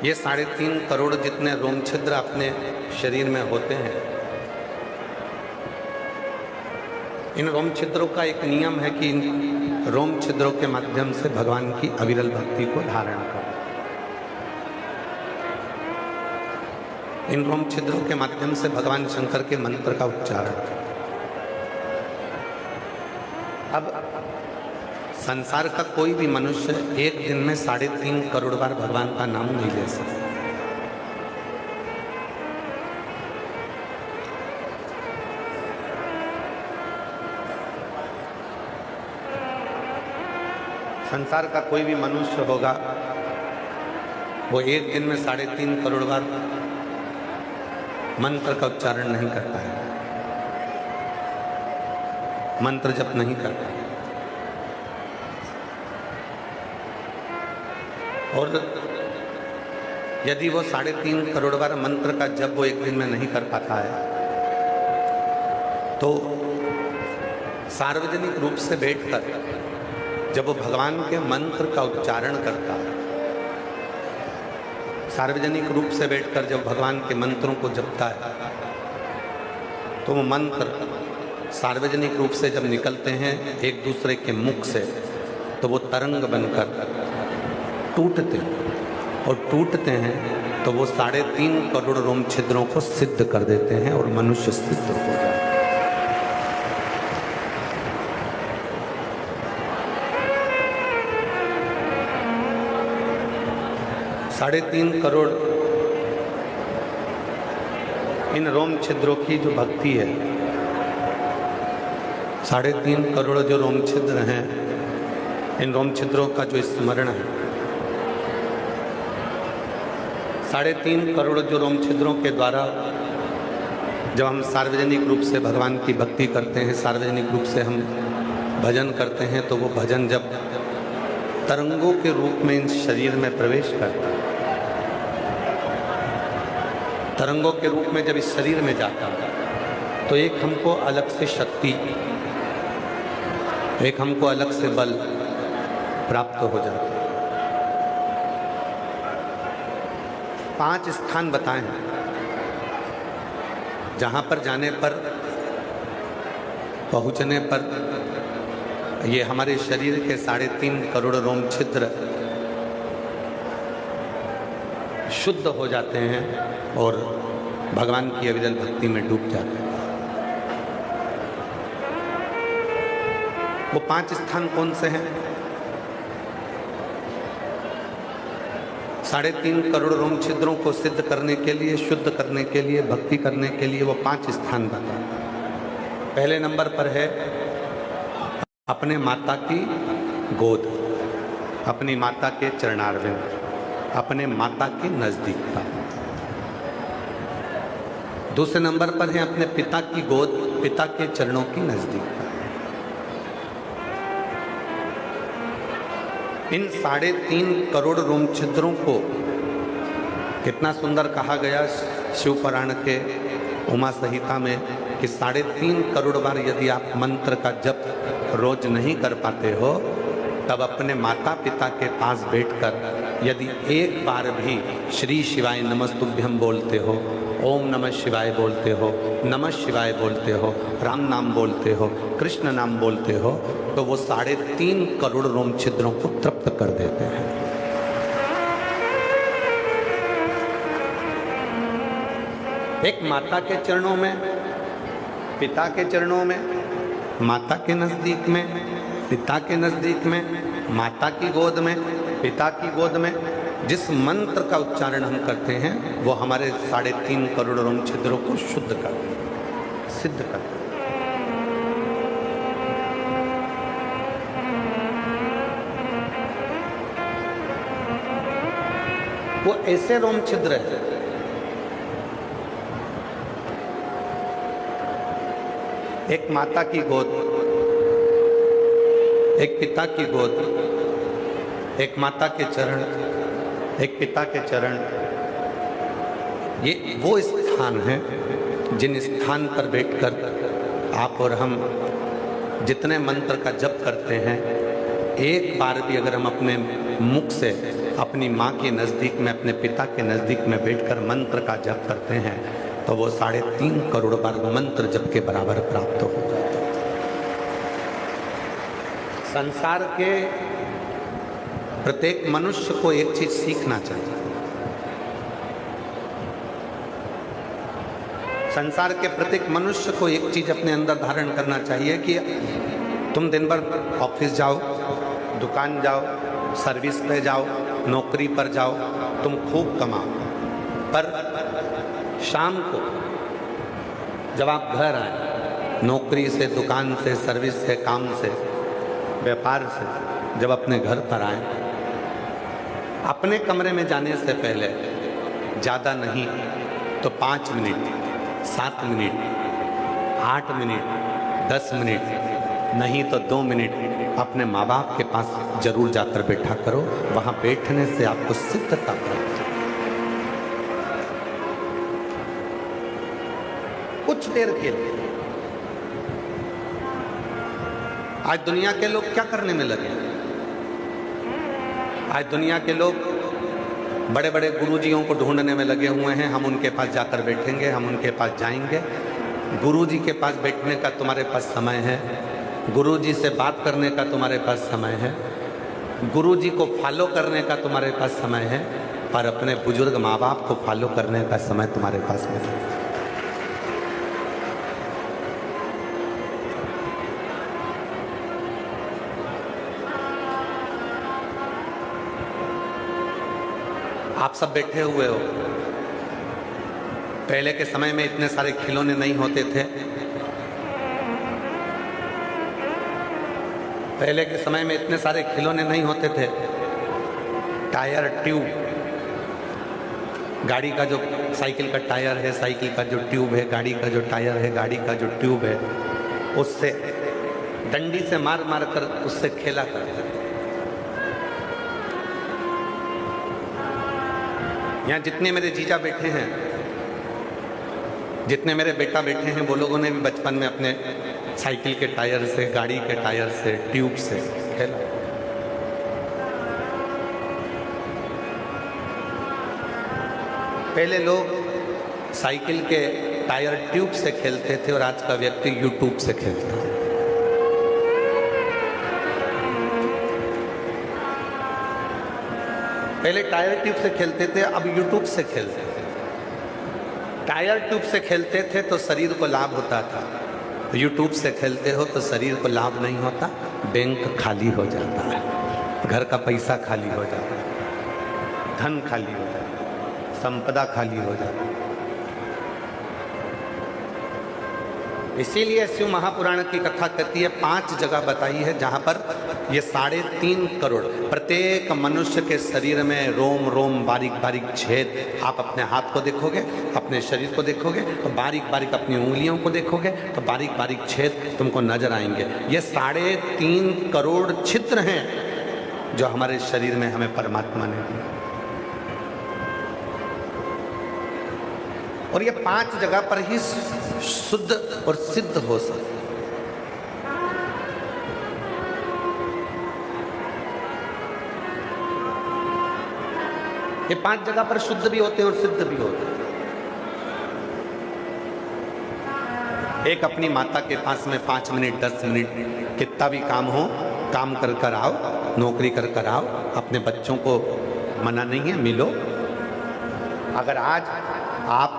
ये 3.5 करोड़ जितने रोम छिद्र अपने शरीर में होते हैं, इन रोम छिद्रों का एक नियम है कि इन रोम छिद्रों के माध्यम से भगवान की अविरल भक्ति को धारण करें। इन रोम छिद्रों के माध्यम से भगवान शंकर के मंत्र का उच्चारण करें। अब संसार का कोई भी मनुष्य एक दिन में 3.5 करोड़ बार भगवान का नाम नहीं ले सकता। संसार का कोई भी मनुष्य होगा वो एक दिन में 3.5 करोड़ बार मंत्र का उच्चारण नहीं करता है, मंत्र जप नहीं करता है। और यदि वो 3.5 करोड़ बार मंत्र का जप वो एक दिन में नहीं कर पाता है तो सार्वजनिक रूप से बैठकर जब वो भगवान के मंत्र का उच्चारण करता है, सार्वजनिक रूप से बैठकर जब भगवान के मंत्रों को जपता है तो वो मंत्र सार्वजनिक रूप से जब निकलते हैं एक दूसरे के मुख से तो वो तरंग बनकर टूटते हैं, और टूटते हैं तो वो 3.5 करोड़ रोम छिद्रों को सिद्ध कर देते हैं और मनुष्य सिद्ध हो जाता है। साढ़े 3 करोड़ इन रोम छिद्रों की जो भक्ति है, 3.5 करोड़ जो रोम छिद्र हैं, इन रोम छिद्रों का जो स्मरण है, 3.5 करोड़ जो रोम छिद्रों के द्वारा जब हम सार्वजनिक रूप से भगवान की भक्ति करते हैं, सार्वजनिक रूप से हम भजन करते हैं, तो वो भजन जब तरंगों के रूप में इन शरीर में प्रवेश करता है, तरंगों के रूप में जब इस शरीर में जाता है तो एक हमको अलग से शक्ति, एक हमको अलग से बल प्राप्त हो जाता है। 5 स्थान बताए हैं जहाँ पर जाने पर, पहुँचने पर ये हमारे शरीर के 3.5 करोड़ रोम छिद्र शुद्ध हो जाते हैं और भगवान की अविरल भक्ति में डूब जाते हैं। वो 5 स्थान कौन से हैं? 3.5 करोड़ रोम छिद्रों को सिद्ध करने के लिए, शुद्ध करने के लिए, भक्ति करने के लिए वो 5 स्थान बताए। पहले नंबर पर है अपने माता की गोद, अपनी माता के चरणारविंद, अपने माता के नजदीकता। दूसरे नंबर पर है अपने पिता की गोद, पिता के चरणों की नजदीकता। इन 3.5 करोड़ रोम छिद्रों को कितना सुंदर कहा गया शिव पुराण के उमा संहिता में कि 3.5 करोड़ बार यदि आप मंत्र का जप रोज नहीं कर पाते हो, तब अपने माता पिता के पास बैठकर यदि एक बार भी श्री शिवाय नमस्तुभ्यम बोलते हो, ओम नमः शिवाय बोलते हो, नमः शिवाय बोलते हो, राम नाम बोलते हो, कृष्ण नाम बोलते हो, तो वो 3.5 करोड़ रोम छिद्रों को तृप्त कर देते हैं। एक माता के चरणों में, पिता के चरणों में, माता के नजदीक में, पिता के नजदीक में, माता की गोद में, पिता की गोद में जिस मंत्र का उच्चारण हम करते हैं वो हमारे 3.5 करोड़ रोम छिद्रों को शुद्ध कर दें, सिद्ध कर दें। वो ऐसे रोम छिद्र है एक माता की गोद, एक पिता की गोद, एक माता के चरण, एक पिता के चरण, ये वो स्थान हैं जिन स्थान पर बैठकर आप और हम जितने मंत्र का जप करते हैं, एक बार भी अगर हम अपने मुख से अपनी माँ के नज़दीक में, अपने पिता के नज़दीक में बैठकर मंत्र का जप करते हैं तो वो 3.5 करोड़ बार मंत्र जप के बराबर प्राप्त हो जाता है। संसार के प्रत्येक मनुष्य को एक चीज सीखना चाहिए। संसार के प्रत्येक मनुष्य को एक चीज अपने अंदर धारण करना चाहिए कि तुम दिन भर ऑफिस जाओ, दुकान जाओ, सर्विस पे जाओ, नौकरी पर जाओ, तुम खूब कमाओ, पर शाम को जब आप घर आए, नौकरी से, दुकान से, सर्विस से, काम से, व्यापार से, जब अपने घर पर आए, अपने कमरे में जाने से पहले ज़्यादा नहीं तो 5 मिनट, 7 मिनट, 8 मिनट, 10 मिनट, नहीं तो 2 मिनट अपने माँ बाप के पास जरूर जाकर बैठा करो। वहाँ बैठने से आपको सिद्धता प्राप्त हो। कुछ देर के लिए। आज दुनिया के लोग क्या करने में लगे? आज दुनिया के लोग बड़े बड़े गुरुजियों को ढूंढने में लगे हुए हैं। हम उनके पास जाकर बैठेंगे, हम उनके पास जाएंगे। गुरुजी के पास बैठने का तुम्हारे पास समय है, गुरुजी से बात करने का तुम्हारे पास समय है, गुरुजी को फॉलो करने का तुम्हारे पास समय है, पर अपने बुजुर्ग माँ बाप को फॉलो करने का समय तुम्हारे पास नहीं है। आप सब बैठे हुए हो। पहले के समय में इतने सारे खिलौने नहीं होते थे। पहले के समय में इतने सारे खिलौने नहीं होते थे। टायर, ट्यूब, गाड़ी का जो साइकिल का टायर है, साइकिल का जो ट्यूब है, गाड़ी का जो टायर है, गाड़ी का जो ट्यूब है, उससे डंडी से मार मार कर उससे खेला करते थे। यहाँ जितने मेरे जीजा बैठे हैं, जितने मेरे बेटा बैठे हैं, वो लोगों ने भी बचपन में अपने साइकिल के टायर से, गाड़ी के टायर से, ट्यूब से खेला। पहले लोग साइकिल के टायर, ट्यूब से खेलते थे और आज का व्यक्ति यूट्यूब से खेलता है। पहले टायर ट्यूब से खेलते थे, अब यूट्यूब से खेलते थे। टायर ट्यूब से खेलते थे तो शरीर को लाभ होता था, यूट्यूब से खेलते हो तो शरीर को लाभ नहीं होता, बैंक खाली हो जाता है, घर का पैसा खाली हो जाता है, धन खाली हो जाता है, संपदा खाली हो जाती है। इसीलिए शिव महापुराण की कथा कहती है, 5 जगह बताई है जहाँ पर ये 3.5 करोड़, प्रत्येक मनुष्य के शरीर में रोम रोम, बारीक बारीक छेद। आप अपने हाथ को देखोगे, अपने शरीर को देखोगे तो बारीक बारीक, अपनी उंगलियों को देखोगे तो बारीक बारीक छेद तुमको नजर आएंगे। ये 3.5 करोड़ छिद्र हैं जो हमारे शरीर में हमें परमात्मा ने दिए। और ये 5 जगह पर ही शुद्ध और सिद्ध हो सकते। ये 5 जगह पर शुद्ध भी होते हैं और सिद्ध भी होते हैं। एक अपनी माता के पास में 5 मिनट, 10 मिनट, कितना भी काम हो, काम कर कर आओ, नौकरी कर कर आओ। अपने बच्चों को मना नहीं है, मिलो। अगर आज आप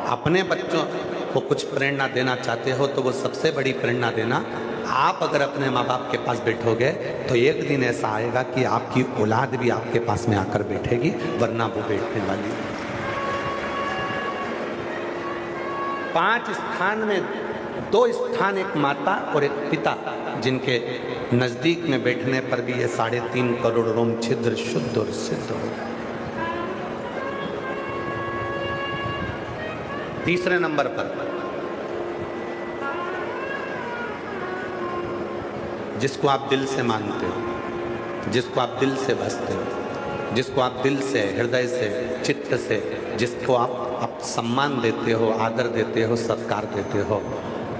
अपने बच्चों को कुछ प्रेरणा देना चाहते हो तो वो सबसे बड़ी प्रेरणा देना, आप अगर अपने माँ बाप के पास बैठोगे तो एक दिन ऐसा आएगा कि आपकी औलाद भी आपके पास में आकर बैठेगी, वरना वो बैठने वाली। 5 स्थान में 2 स्थान, एक माता और एक पिता, जिनके नजदीक में बैठने पर भी ये 3.5 करोड़ रोम छिद्र शुद्ध और सिद्ध हो जाए। तीसरे नंबर पर जिसको आप दिल से मानते हो, जिसको आप दिल से बसते हो, जिसको आप दिल से, हृदय से, चित्त से, जिसको आप सम्मान देते हो, आदर देते हो, सत्कार देते हो,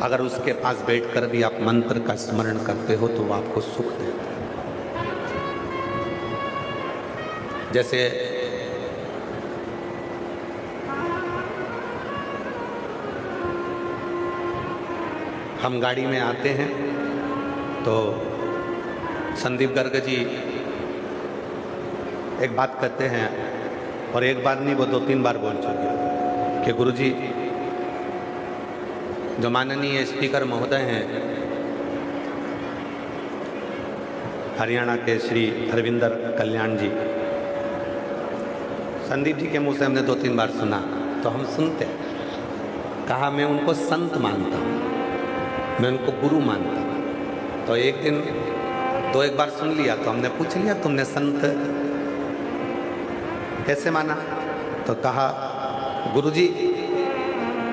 अगर उसके पास बैठकर भी आप मंत्र का स्मरण करते हो तो वो आपको सुख देता है। जैसे हम गाड़ी में आते हैं तो संदीप गर्ग जी एक बात कहते हैं, और एक बार नहीं वो 2-3 बार बोल चुके कि गुरुजी, जो माननीय स्पीकर महोदय हैं हरियाणा के श्री हरविंदर कल्याण जी, संदीप जी के मुंह से हमने 2-3 बार सुना तो हम सुनते हैं। कहा मैं उनको संत मानता हूँ, मैं उनको गुरु मानता हूँ। तो एक दिन तो एक बार सुन लिया तो हमने पूछ लिया तुमने संत कैसे माना? तो कहा गुरुजी,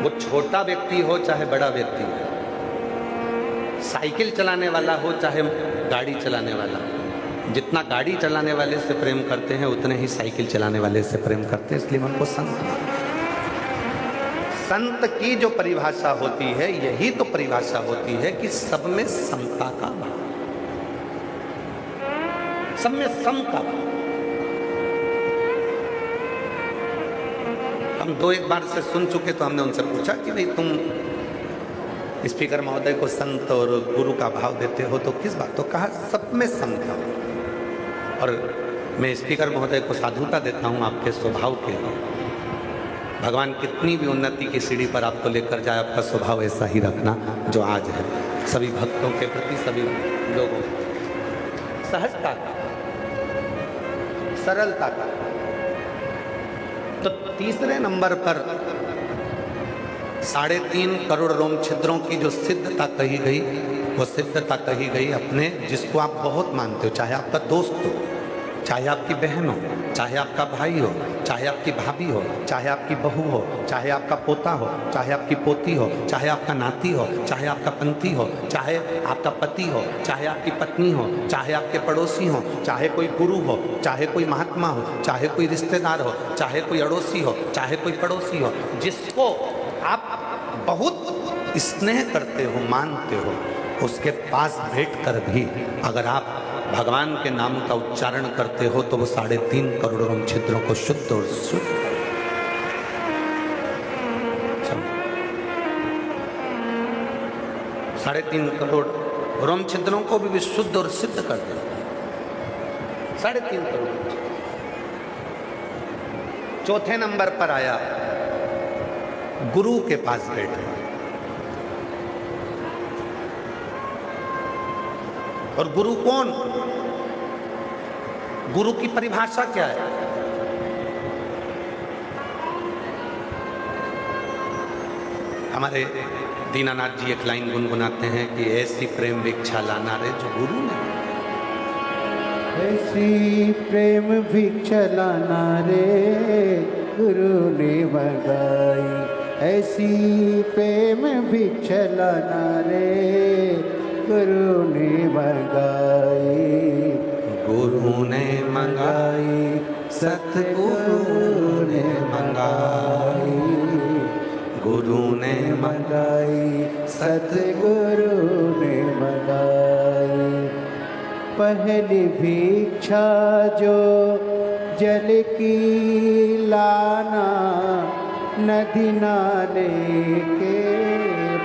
वो छोटा व्यक्ति हो चाहे बड़ा व्यक्ति हो, साइकिल चलाने वाला हो चाहे गाड़ी चलाने वाला, जितना गाड़ी चलाने वाले से प्रेम करते हैं उतने ही साइकिल चलाने वाले से प्रेम करते हैं, इसलिए मैं उनको संत। संत की जो परिभाषा होती है, यही तो परिभाषा होती है कि सब में समता का भाव, सब में सम का भाव। हम 2-1 बार से सुन चुके तो हमने उनसे पूछा कि भाई तुम स्पीकर महोदय को संत और गुरु का भाव देते हो तो किस बात? तो कहा सब में समता। और मैं स्पीकर महोदय को साधुता देता हूँ आपके स्वभाव के लिए। भगवान कितनी भी उन्नति की सीढ़ी पर आपको लेकर जाए, आपका स्वभाव ऐसा ही रखना जो आज है, सभी भक्तों के प्रति, सभी लोगों की सहजता का, सरलता का। तो तीसरे नंबर पर 3.5 करोड़ रोम छिद्रों की जो सिद्धता कही गई, वो सिद्धता कही गई अपने जिसको आप बहुत मानते हो, चाहे आपका दोस्त हो, चाहे आपकी बहन हो, चाहे आपका भाई हो, चाहे आपकी भाभी हो, चाहे आपकी बहू हो, चाहे आपका पोता हो, चाहे आपकी पोती हो, चाहे आपका नाती हो, चाहे आपका पंथी हो, चाहे आपका पति हो, चाहे आपकी पत्नी हो, चाहे आपके पड़ोसी हो, चाहे कोई गुरु हो, चाहे कोई महात्मा हो, चाहे कोई रिश्तेदार हो, चाहे कोई अड़ोसी हो, चाहे कोई पड़ोसी हो, जिसको आप बहुत स्नेह करते हो, मानते हो, उसके पास बैठकर भी अगर आप भगवान के नाम का उच्चारण करते हो तो वो 3.5 करोड़ रोम छिद्रों को शुद्ध और शुद्ध 3.5 करोड़ रोम छिद्रों को भी शुद्ध और सिद्ध कर दे। 3.5 करोड़। चौथे नंबर पर आया गुरु के पास बैठे, और गुरु कौन? गुरु की परिभाषा क्या है? हमारे दीनानाथ जी एक लाइन गुनगुनाते हैं कि ऐसी प्रेम भिक्षा लाना रे जो गुरु ने, ऐसी प्रेम भिक्षा लाना रे गुरु ने मंगाई, ऐसी प्रेम भिक्षा लाना रे गुरु ने मंगाई, गुरु ने मंगाई, सतगुरु ने मंगाई, गुरु ने मंगाई, सतगुरु ने मंगाई। पहली भिक्षा जो जल की लाना, नदी नाले के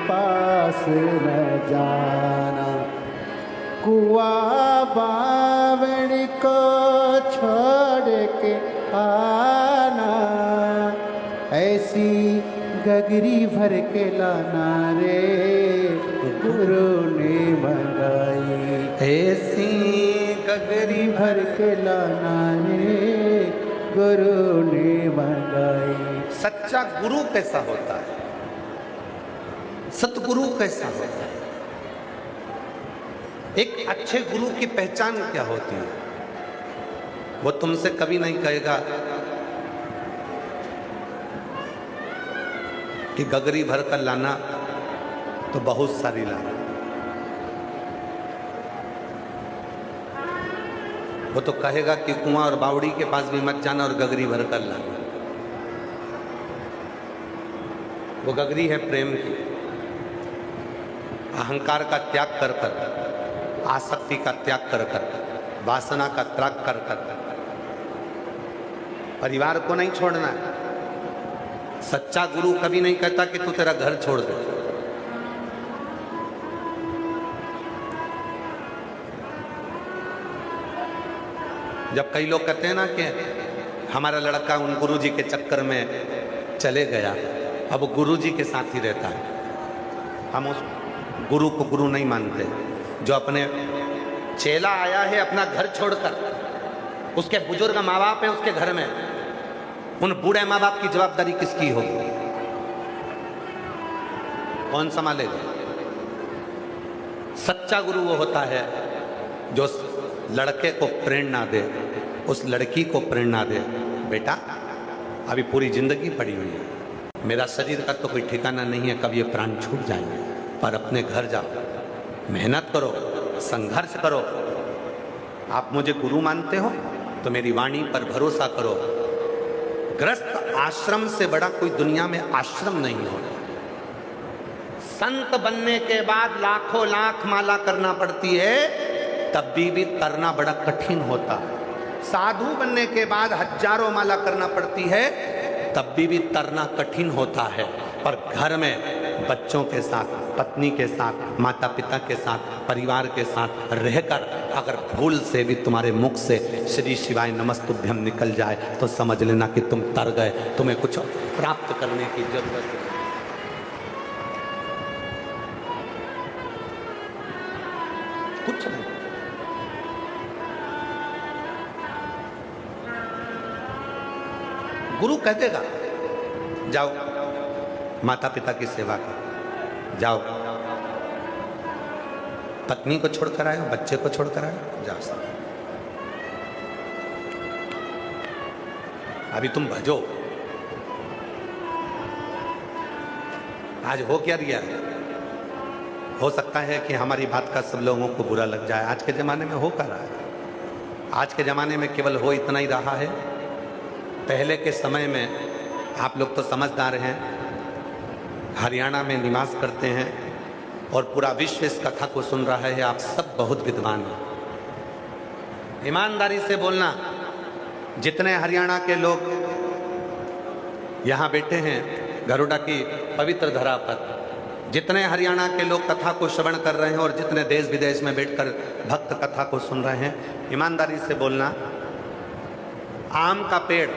पास न जाना, कुआ बावण को छोड़ के आना, ऐसी गगरी भर के लाना रे गुरु ने मंगाई, ऐसी गगरी भर के लाना रे गुरु ने मंगाई। सच्चा गुरु कैसा होता है? सतगुरु कैसा होता है? एक अच्छे गुरु की पहचान क्या होती है? वो तुमसे कभी नहीं कहेगा कि गगरी भर कर लाना तो बहुत सारी लाना। वो तो कहेगा कि कुआं और बावड़ी के पास भी मत जाना और गगरी भर कर लाना। वो गगरी है प्रेम की, अहंकार का त्याग कर कर, आसक्ति का त्याग कर कर, वासना का त्याग कर कर, परिवार को नहीं छोड़ना है। सच्चा गुरु कभी नहीं कहता कि तू तेरा घर छोड़ दे। जब कई लोग कहते हैं ना कि हमारा लड़का उन गुरुजी के चक्कर में चले गया, अब वो गुरुजी के साथ ही रहता है, हम उस गुरु को गुरु नहीं मानते। जो अपने चेला आया है अपना घर छोड़कर, उसके बुजुर्ग माँ बाप है उसके घर में, उन बूढ़े माँ बाप की जवाबदारी किसकी होगी? कौन संभालेगा? सच्चा गुरु वो होता है जो लड़के को प्रेरणा दे, उस लड़की को प्रेरणा दे, बेटा अभी पूरी जिंदगी पड़ी हुई है, मेरा शरीर का तो कोई ठिकाना नहीं है, कब ये प्राण छूट जाएंगे, पर अपने घर जाओ, मेहनत करो, संघर्ष करो। आप मुझे गुरु मानते हो तो मेरी वाणी पर भरोसा करो। ग्रस्त आश्रम से बड़ा कोई दुनिया में आश्रम नहीं होता। संत बनने के बाद लाखों लाख माला करना पड़ती है, तब भी तरना बड़ा कठिन होता है। साधु बनने के बाद हजारों माला करना पड़ती है, तब भी तरना कठिन होता है। पर घर में बच्चों के साथ, पत्नी के साथ, माता पिता के साथ, परिवार के साथ रहकर अगर भूल से भी तुम्हारे मुख से श्री शिवाय नमस्तुभ्यम निकल जाए तो समझ लेना कि तुम तर गए, तुम्हें कुछ प्राप्त करने की जरूरत है। कुछ नहीं। गुरु कह देगा जाओ माता पिता की सेवा करो, जाओ पत्नी को छोड़कर आए, बच्चे को छोड़कर आए, जाओ सब। अभी तुम भजो। आज हो क्या रिया है? हो सकता है कि हमारी बात का सब लोगों को बुरा लग जाए। आज के ज़माने में हो क्या रहा है? आज के ज़माने में केवल हो इतना ही रहा है। पहले के समय में आप लोग तो समझदार हैं, हरियाणा में निवास करते हैं और पूरा विश्व इस कथा को सुन रहा है। आप सब बहुत विद्वान हैं। ईमानदारी से बोलना, जितने हरियाणा के लोग यहाँ बैठे हैं गरुड़ा की पवित्र धरा पर, जितने हरियाणा के लोग कथा को श्रवण कर रहे हैं और जितने देश विदेश में बैठकर भक्त कथा को सुन रहे हैं, ईमानदारी से बोलना, आम का पेड़,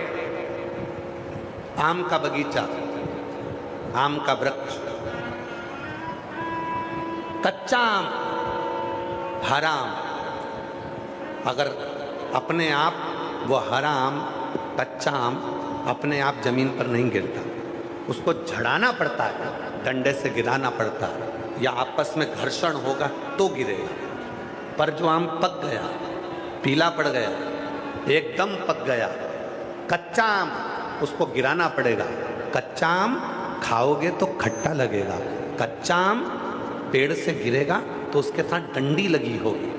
आम का बगीचा, आम का वृक्ष, कच्चा आम, हरा आम, अगर अपने आप वो हरा आम, कच्चा आम अपने आप जमीन पर नहीं गिरता, उसको झड़ाना पड़ता है, डंडे से गिराना पड़ता है, या आपस में घर्षण होगा तो गिरेगा। पर जो आम पक गया, पीला पड़ गया, एकदम पक गया, कच्चा आम, उसको गिराना पड़ेगा। कच्चा आम खाओगे तो खट्टा लगेगा, कच्चा आम पेड़ से गिरेगा तो उसके साथ डंडी लगी होगी।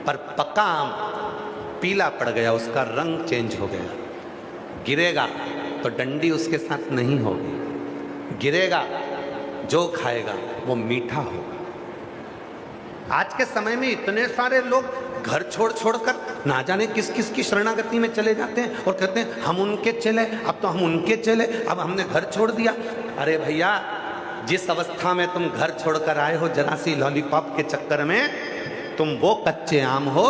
पर पका आम पीला पड़ गया, उसका रंग चेंज हो गया, गिरेगा तो डंडी उसके साथ नहीं होगी, गिरेगा जो खाएगा वो मीठा होगा। आज के समय में इतने सारे लोग घर छोड़ छोड़कर ना जाने किस किस की शरणागति में चले जाते हैं और कहते हैं हम उनके चले, अब तो हम उनके चले, अब हमने घर छोड़ दिया। अरे भैया, जिस अवस्था में तुम घर छोड़कर आए हो जरा सी लॉलीपॉप के चक्कर में, तुम वो कच्चे आम हो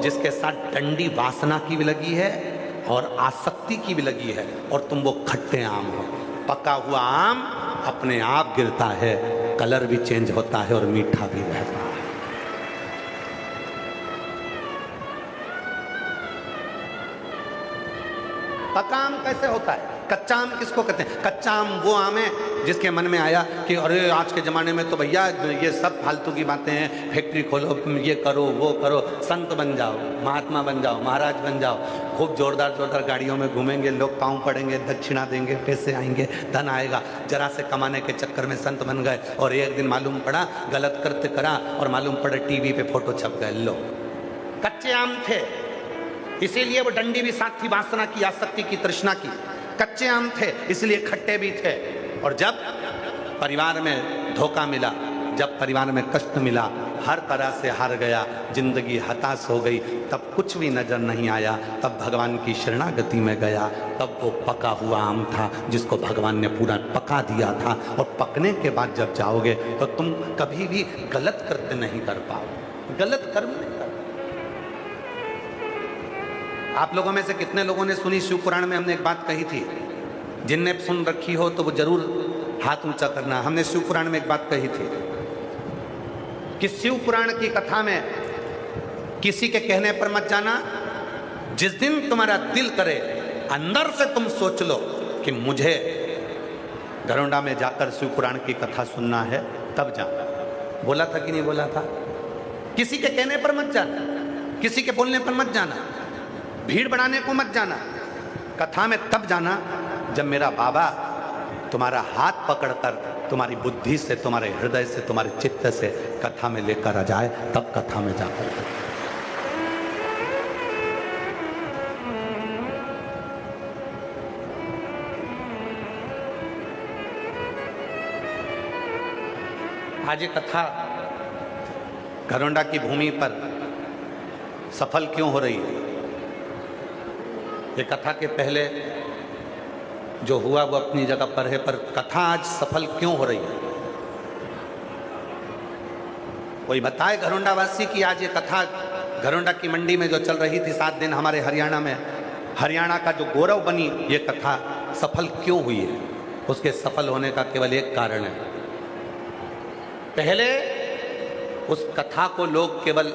जिसके साथ डंडी वासना की भी लगी है और आसक्ति की भी लगी है, और तुम वो खट्टे आम हो। पका हुआ आम अपने आप गिरता है, कलर भी चेंज होता है और मीठा भी रहता है। पका आम कैसे होता है? कच्चा आम किसको कहते हैं? कच्चा आम वो आम है जिसके मन में आया कि अरे आज के ज़माने में तो भैया ये सब फालतू की बातें हैं, फैक्ट्री खोलो, ये करो, वो करो, संत बन जाओ, महात्मा बन जाओ, महाराज बन जाओ, खूब जोरदार जोरदार गाड़ियों में घूमेंगे, लोग पाँव पड़ेंगे, दक्षिणा देंगे, पैसे आएंगे, धन आएगा। जरा से कमाने के चक्कर में संत बन गए और एक दिन मालूम पड़ा गलत करते करा और मालूम पड़ा टीवी पे फोटो छप गए। लो, कच्चे आम थे, इसीलिए वो डंडी भी साथ थी, वासना की, आसक्ति की, तृष्णा की। कच्चे आम थे इसलिए खट्टे भी थे। और जब परिवार में धोखा मिला, जब परिवार में कष्ट मिला, हर तरह से हार गया, जिंदगी हताश हो गई, तब कुछ भी नजर नहीं आया, तब भगवान की शरणागति में गया। तब वो पका हुआ आम था जिसको भगवान ने पूरा पका दिया था, और पकने के बाद जब जाओगे तो तुम कभी भी गलत कृत्य नहीं कर पाओगे, गलत कर्म नहीं कर। आप लोगों में से कितने लोगों ने सुनी, शिव पुराण में हमने एक बात कही थी, जिनने सुन रखी हो तो वो जरूर हाथ ऊंचा करना। हमने शिव पुराण में एक बात कही थी कि शिव पुराण की कथा में किसी के कहने पर मत जाना। जिस दिन तुम्हारा दिल करे, अंदर से तुम सोच लो कि मुझे घरोंडा में जाकर शिव पुराण की कथा सुनना है, तब जाना। बोला था कि नहीं बोला था? किसी के कहने पर मत जाना, किसी के बोलने पर मत जाना, भीड़ बढ़ाने को मत जाना। कथा में तब जाना जब मेरा बाबा तुम्हारा हाथ पकड़कर तुम्हारी बुद्धि से, तुम्हारे हृदय से, तुम्हारे चित्त से कथा में लेकर आ जाए, तब कथा में जाकर। आज ये कथा घरोंडा की भूमि पर सफल क्यों हो रही है? ये कथा के पहले जो हुआ वो अपनी जगह पर है, पर कथा आज सफल क्यों हो रही है? कोई बताए घरोंडा वासी कि आज ये कथा घरोंडा की मंडी में जो चल रही थी 7 दिन हमारे हरियाणा में, हरियाणा का जो गौरव बनी ये कथा सफल क्यों हुई है? उसके सफल होने का केवल एक कारण है। पहले उस कथा को लोग केवल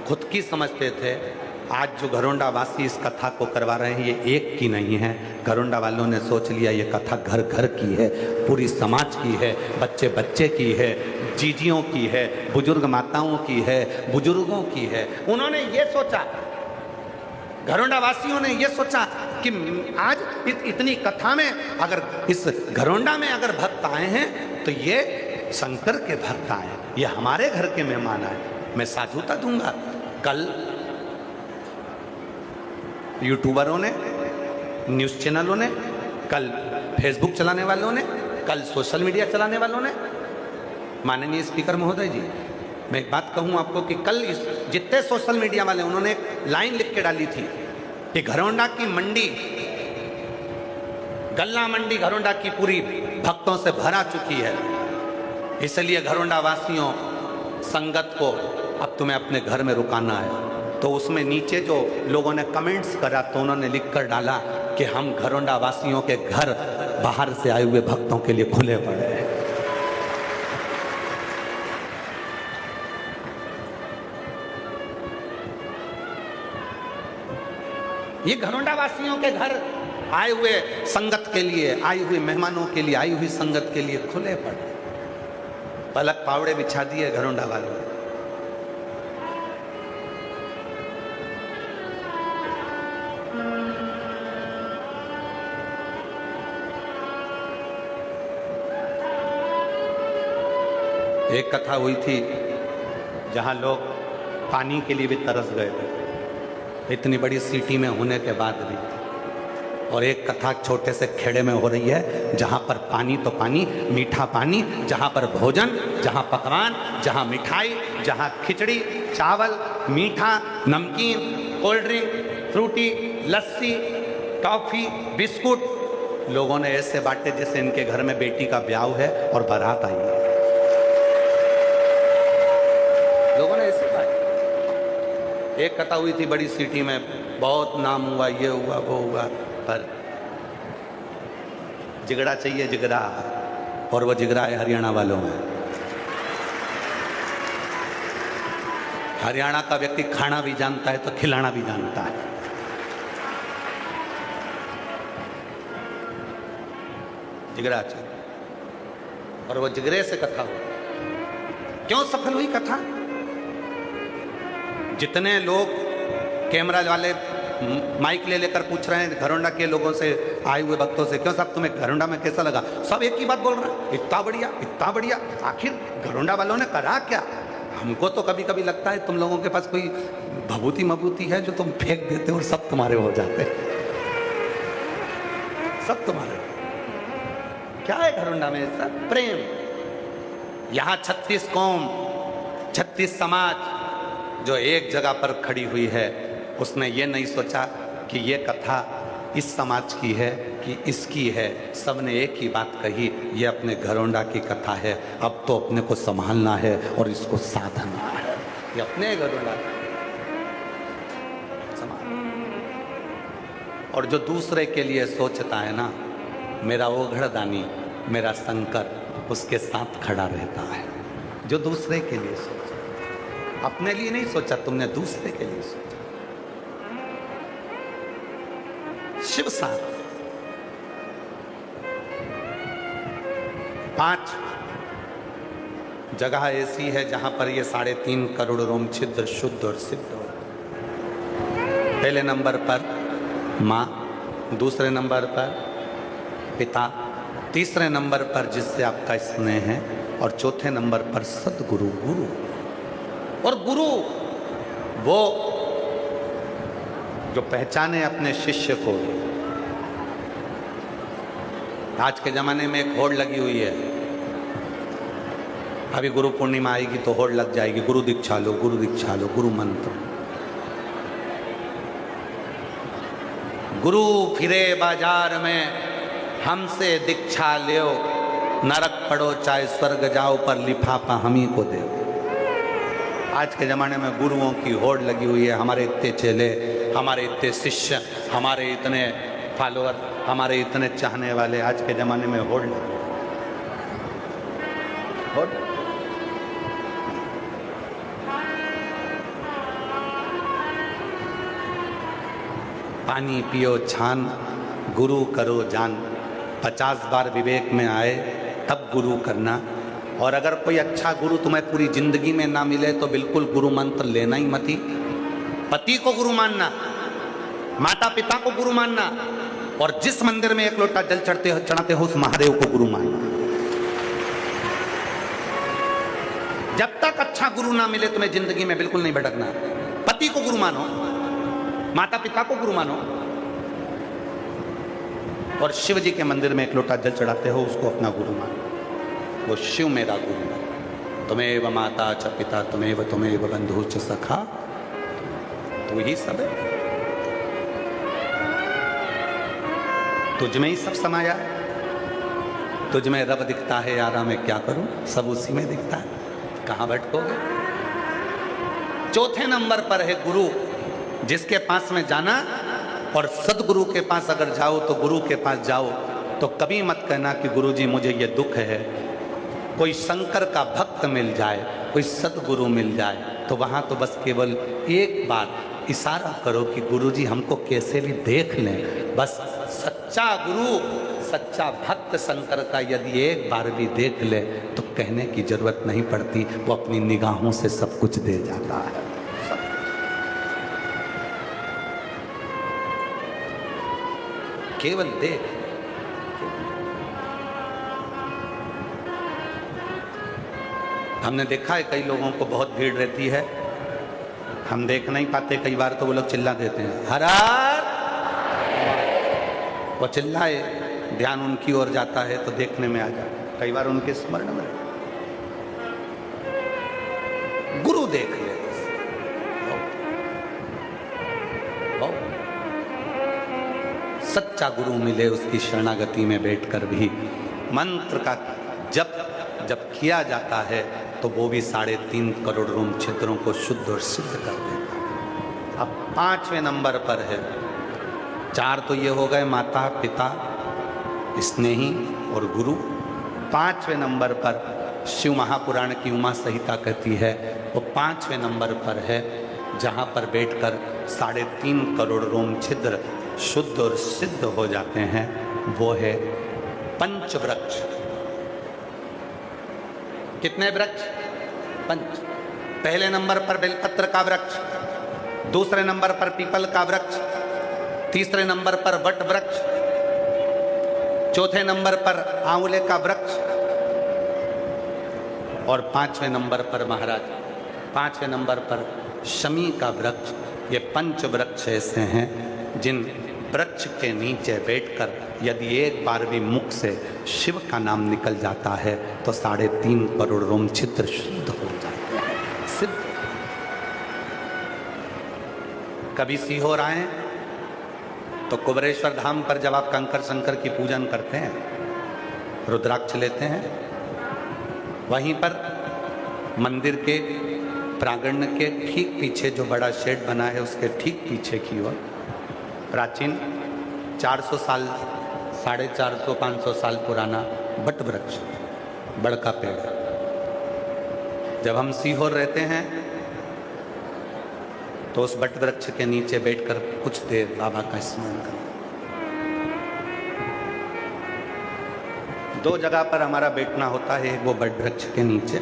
खुद की समझते थे। आज जो घरोंडा वासी इस कथा को करवा रहे हैं, ये एक की नहीं है। घरोंडा वालों ने सोच लिया ये कथा घर घर की है, पूरी समाज की है, बच्चे बच्चे की है, जीजियों की है, बुजुर्ग माताओं की है, बुजुर्गों की है। उन्होंने ये सोचा, घरोंडा वासियों ने ये सोचा कि आज इतनी कथा में अगर इस घरोंडा में अगर भक्त आए हैं तो ये शंकर के भक्त आए, ये हमारे घर के मेहमान आए, मैं साझुता दूंगा। कल यूट्यूबरों ने, न्यूज़ चैनलों ने, कल फेसबुक चलाने वालों ने, कल सोशल मीडिया चलाने वालों ने, माननीय स्पीकर महोदय जी, मैं एक बात कहूं आपको कि कल जितने सोशल मीडिया वाले, उन्होंने एक लाइन लिख के डाली थी कि घरोंडा की मंडी, गल्ला मंडी घरोंडा की पूरी भक्तों से भरा चुकी है, इसलिए घरोंडा वासियों, संगत को अब तुम्हें अपने घर में रुकाना है। तो उसमें नीचे जो लोगों ने कमेंट्स करा तो उन्होंने लिखकर डाला कि हम घरोंडा वासियों के घर बाहर से आए हुए भक्तों के लिए खुले पड़े हैं। ये घरोंडा वासियों के घर आए हुए संगत के लिए, आई हुई मेहमानों के लिए, आई हुई संगत के लिए खुले पड़े। पलक पावड़े बिछा दिए घरोंडा वालों ने। एक कथा हुई थी जहां लोग पानी के लिए भी तरस गए थे, इतनी बड़ी सिटी में होने के बाद भी। और एक कथा छोटे से खेड़े में हो रही है जहां पर पानी तो पानी, मीठा पानी, जहां पर भोजन, जहां पकवान, जहां मिठाई, जहां खिचड़ी, चावल, मीठा, नमकीन, कोल्ड ड्रिंक, फ्रूटी, लस्सी, टॉफी, बिस्कुट लोगों ने ऐसे बांटे जैसे इनके घर में बेटी का ब्याह है और बारात आई है। लोगों ने ऐसे बांटे। एक कथा हुई थी बड़ी सिटी में, बहुत नाम हुआ, ये हुआ वो हुआ, पर जिगड़ा चाहिए जिगड़ा, और वो जिगड़ा है हरियाणा वालों में। हरियाणा का व्यक्ति खाना भी जानता है तो खिलाना भी जानता है। जिगड़ा चाहिए, और वो जिगरे से कथा हुई। क्यों सफल हुई कथा? जितने लोग कैमरा वाले माइक ले लेकर पूछ रहे हैं घरोंडा के लोगों से, आए हुए भक्तों से, क्यों साहब तुम्हें घरोंडा में कैसा लगा? सब एक ही बात बोल रहे हैं, इतना बढ़िया, इतना बढ़िया। आखिर घरोंडा वालों ने करा क्या? हमको तो कभी कभी लगता है तुम लोगों के पास कोई भभूति मभूति है जो तुम फेंक देते हो और सब तुम्हारे हो जाते, सब तुम्हारे। क्या है घरोंडा में? ऐसा प्रेम। यहाँ 36 कौम 36 समाज जो एक जगह पर खड़ी हुई है, उसने ये नहीं सोचा कि ये कथा इस समाज की है कि इसकी है। सबने एक ही बात कही, ये अपने घरोंडा की कथा है, अब तो अपने को संभालना है और इसको साधना है। ये अपने घरोंडा और जो दूसरे के लिए सोचता है ना, मेरा ओघड़दानी, मेरा शंकर उसके साथ खड़ा रहता है। जो दूसरे के लिए सोचा, अपने लिए नहीं सोचा तुमने, दूसरे के लिए सोचा। शिव साथ 5 जगह ऐसी है जहां पर ये 3.5 करोड़ रोम छिद्र शुद्ध और सिद्ध हो। पहले नंबर पर माँ, दूसरे नंबर पर पिता, तीसरे नंबर पर जिससे आपका स्नेह है, और चौथे नंबर पर सदगुरु गुरु। और गुरु वो जो पहचाने अपने शिष्य को। आज के जमाने में एक होड़ लगी हुई है, अभी गुरु पूर्णिमा आएगी तो होड़ लग जाएगी, गुरु दीक्षा लो, गुरु दीक्षा लो, गुरु मंत्र। गुरु फिरे बाजार में हमसे दीक्षा लो, नरक पड़ो चाहे स्वर्ग जाओ, पर लिफाफा हम ही को दे। आज के ज़माने में गुरुओं की होड़ लगी हुई है। हमारे इतने चेले, हमारे इतने शिष्य, हमारे इतने फॉलोअर, हमारे इतने चाहने वाले, आज के ज़माने में होड़ लगी होड़। पानी पियो छान, गुरु करो जान। 50 बार विवेक में आए तब गुरु करना। और अगर कोई अच्छा गुरु तुम्हें पूरी जिंदगी में ना मिले तो बिल्कुल गुरु मंत्र लेना ही मत ही। पति को गुरु मानना, माता पिता को गुरु मानना, और जिस मंदिर में एक लोटा जल चढ़ाते हो उस महादेव को गुरु मानना। जब तक अच्छा गुरु ना मिले तुम्हें जिंदगी में बिल्कुल नहीं भटकना। पति को गुरु मानो, माता पिता को गुरु मानो, और शिव जी के मंदिर में एक लोटा जल चढ़ाते हो उसको अपना गुरु मानो। वो शिव मेरा गुरु है। तुम्हें माता च पिता तुम्हें बंधु च सखा, तू ही सब है, तुझ में ही सब समाया है। तुझ में रब दिखता है यारा, मैं क्या करूं, सब उसी में दिखता है, कहां भटकोगे। चौथे नंबर पर है गुरु, जिसके पास में जाना, और सदगुरु के पास अगर जाओ तो गुरु के पास जाओ तो कभी मत कहना कि गुरु जी मुझे ये दुख है। कोई शंकर का भक्त मिल जाए, कोई सदगुरु मिल जाए, तो वहाँ तो बस केवल एक बार इशारा करो कि गुरु जी हमको कैसे भी देख लें। बस सच्चा गुरु, सच्चा भक्त शंकर का यदि एक बार भी देख ले तो कहने की जरूरत नहीं पड़ती, वो अपनी निगाहों से सब कुछ दे जाता है। केवल देख। हमने देखा है कई लोगों को बहुत भीड़ रहती है, हम देख नहीं पाते, कई बार तो वो लोग चिल्ला देते हैं हर हर, वो चिल्लाए, ध्यान उनकी ओर जाता है तो देखने में आ जाए, कई बार उनके स्मरण में। गुरु देख ले, सच्चा गुरु मिले उसकी शरणागति में बैठकर भी मंत्र का जब किया जाता है तो वो भी 3.5 करोड़ रोम छिद्रों को शुद्ध और सिद्ध कर देता है। अब 5वें नंबर पर है, 4 तो ये हो गए माता पिता, स्नेही और गुरु। 5वें नंबर पर शिव महापुराण की उमा संहिता कहती है, वो 5वें नंबर पर है जहाँ पर बैठकर 3.5 करोड़ रोम छिद्र शुद्ध और सिद्ध हो जाते हैं। वो है पंचवृक्ष। कितने वृक्ष? 5। पहले नंबर पर बेलपत्र का वृक्ष, दूसरे नंबर पर पीपल का वृक्ष, तीसरे नंबर पर वट वृक्ष, चौथे नंबर पर आंवले का वृक्ष, और 5वें नंबर पर महाराज 5वें नंबर पर शमी का वृक्ष। ये 5 वृक्ष ऐसे हैं जिन वृक्ष के नीचे बैठकर यदि एक बार भी मुख से शिव का नाम निकल जाता है तो 3.5 करोड़ रोम छिद्र शुद्ध हो जाते हैं। कभी सीहोर आए तो कुबरेश्वर धाम पर जब आप कंकर शंकर की पूजन करते हैं, रुद्राक्ष लेते हैं, वहीं पर मंदिर के प्रांगण के ठीक पीछे जो बड़ा शेड बना है, उसके ठीक पीछे की ओर प्राचीन 400 साल, 450, 500 साल पुराना बट वृक्ष, बड़ का पेड़। जब हम सीहोर रहते हैं तो उस बट वृक्ष के नीचे बैठकर कुछ देर बाबा का स्मरण करें। 2 जगह पर हमारा बैठना होता है, एक वो बट वृक्ष के नीचे,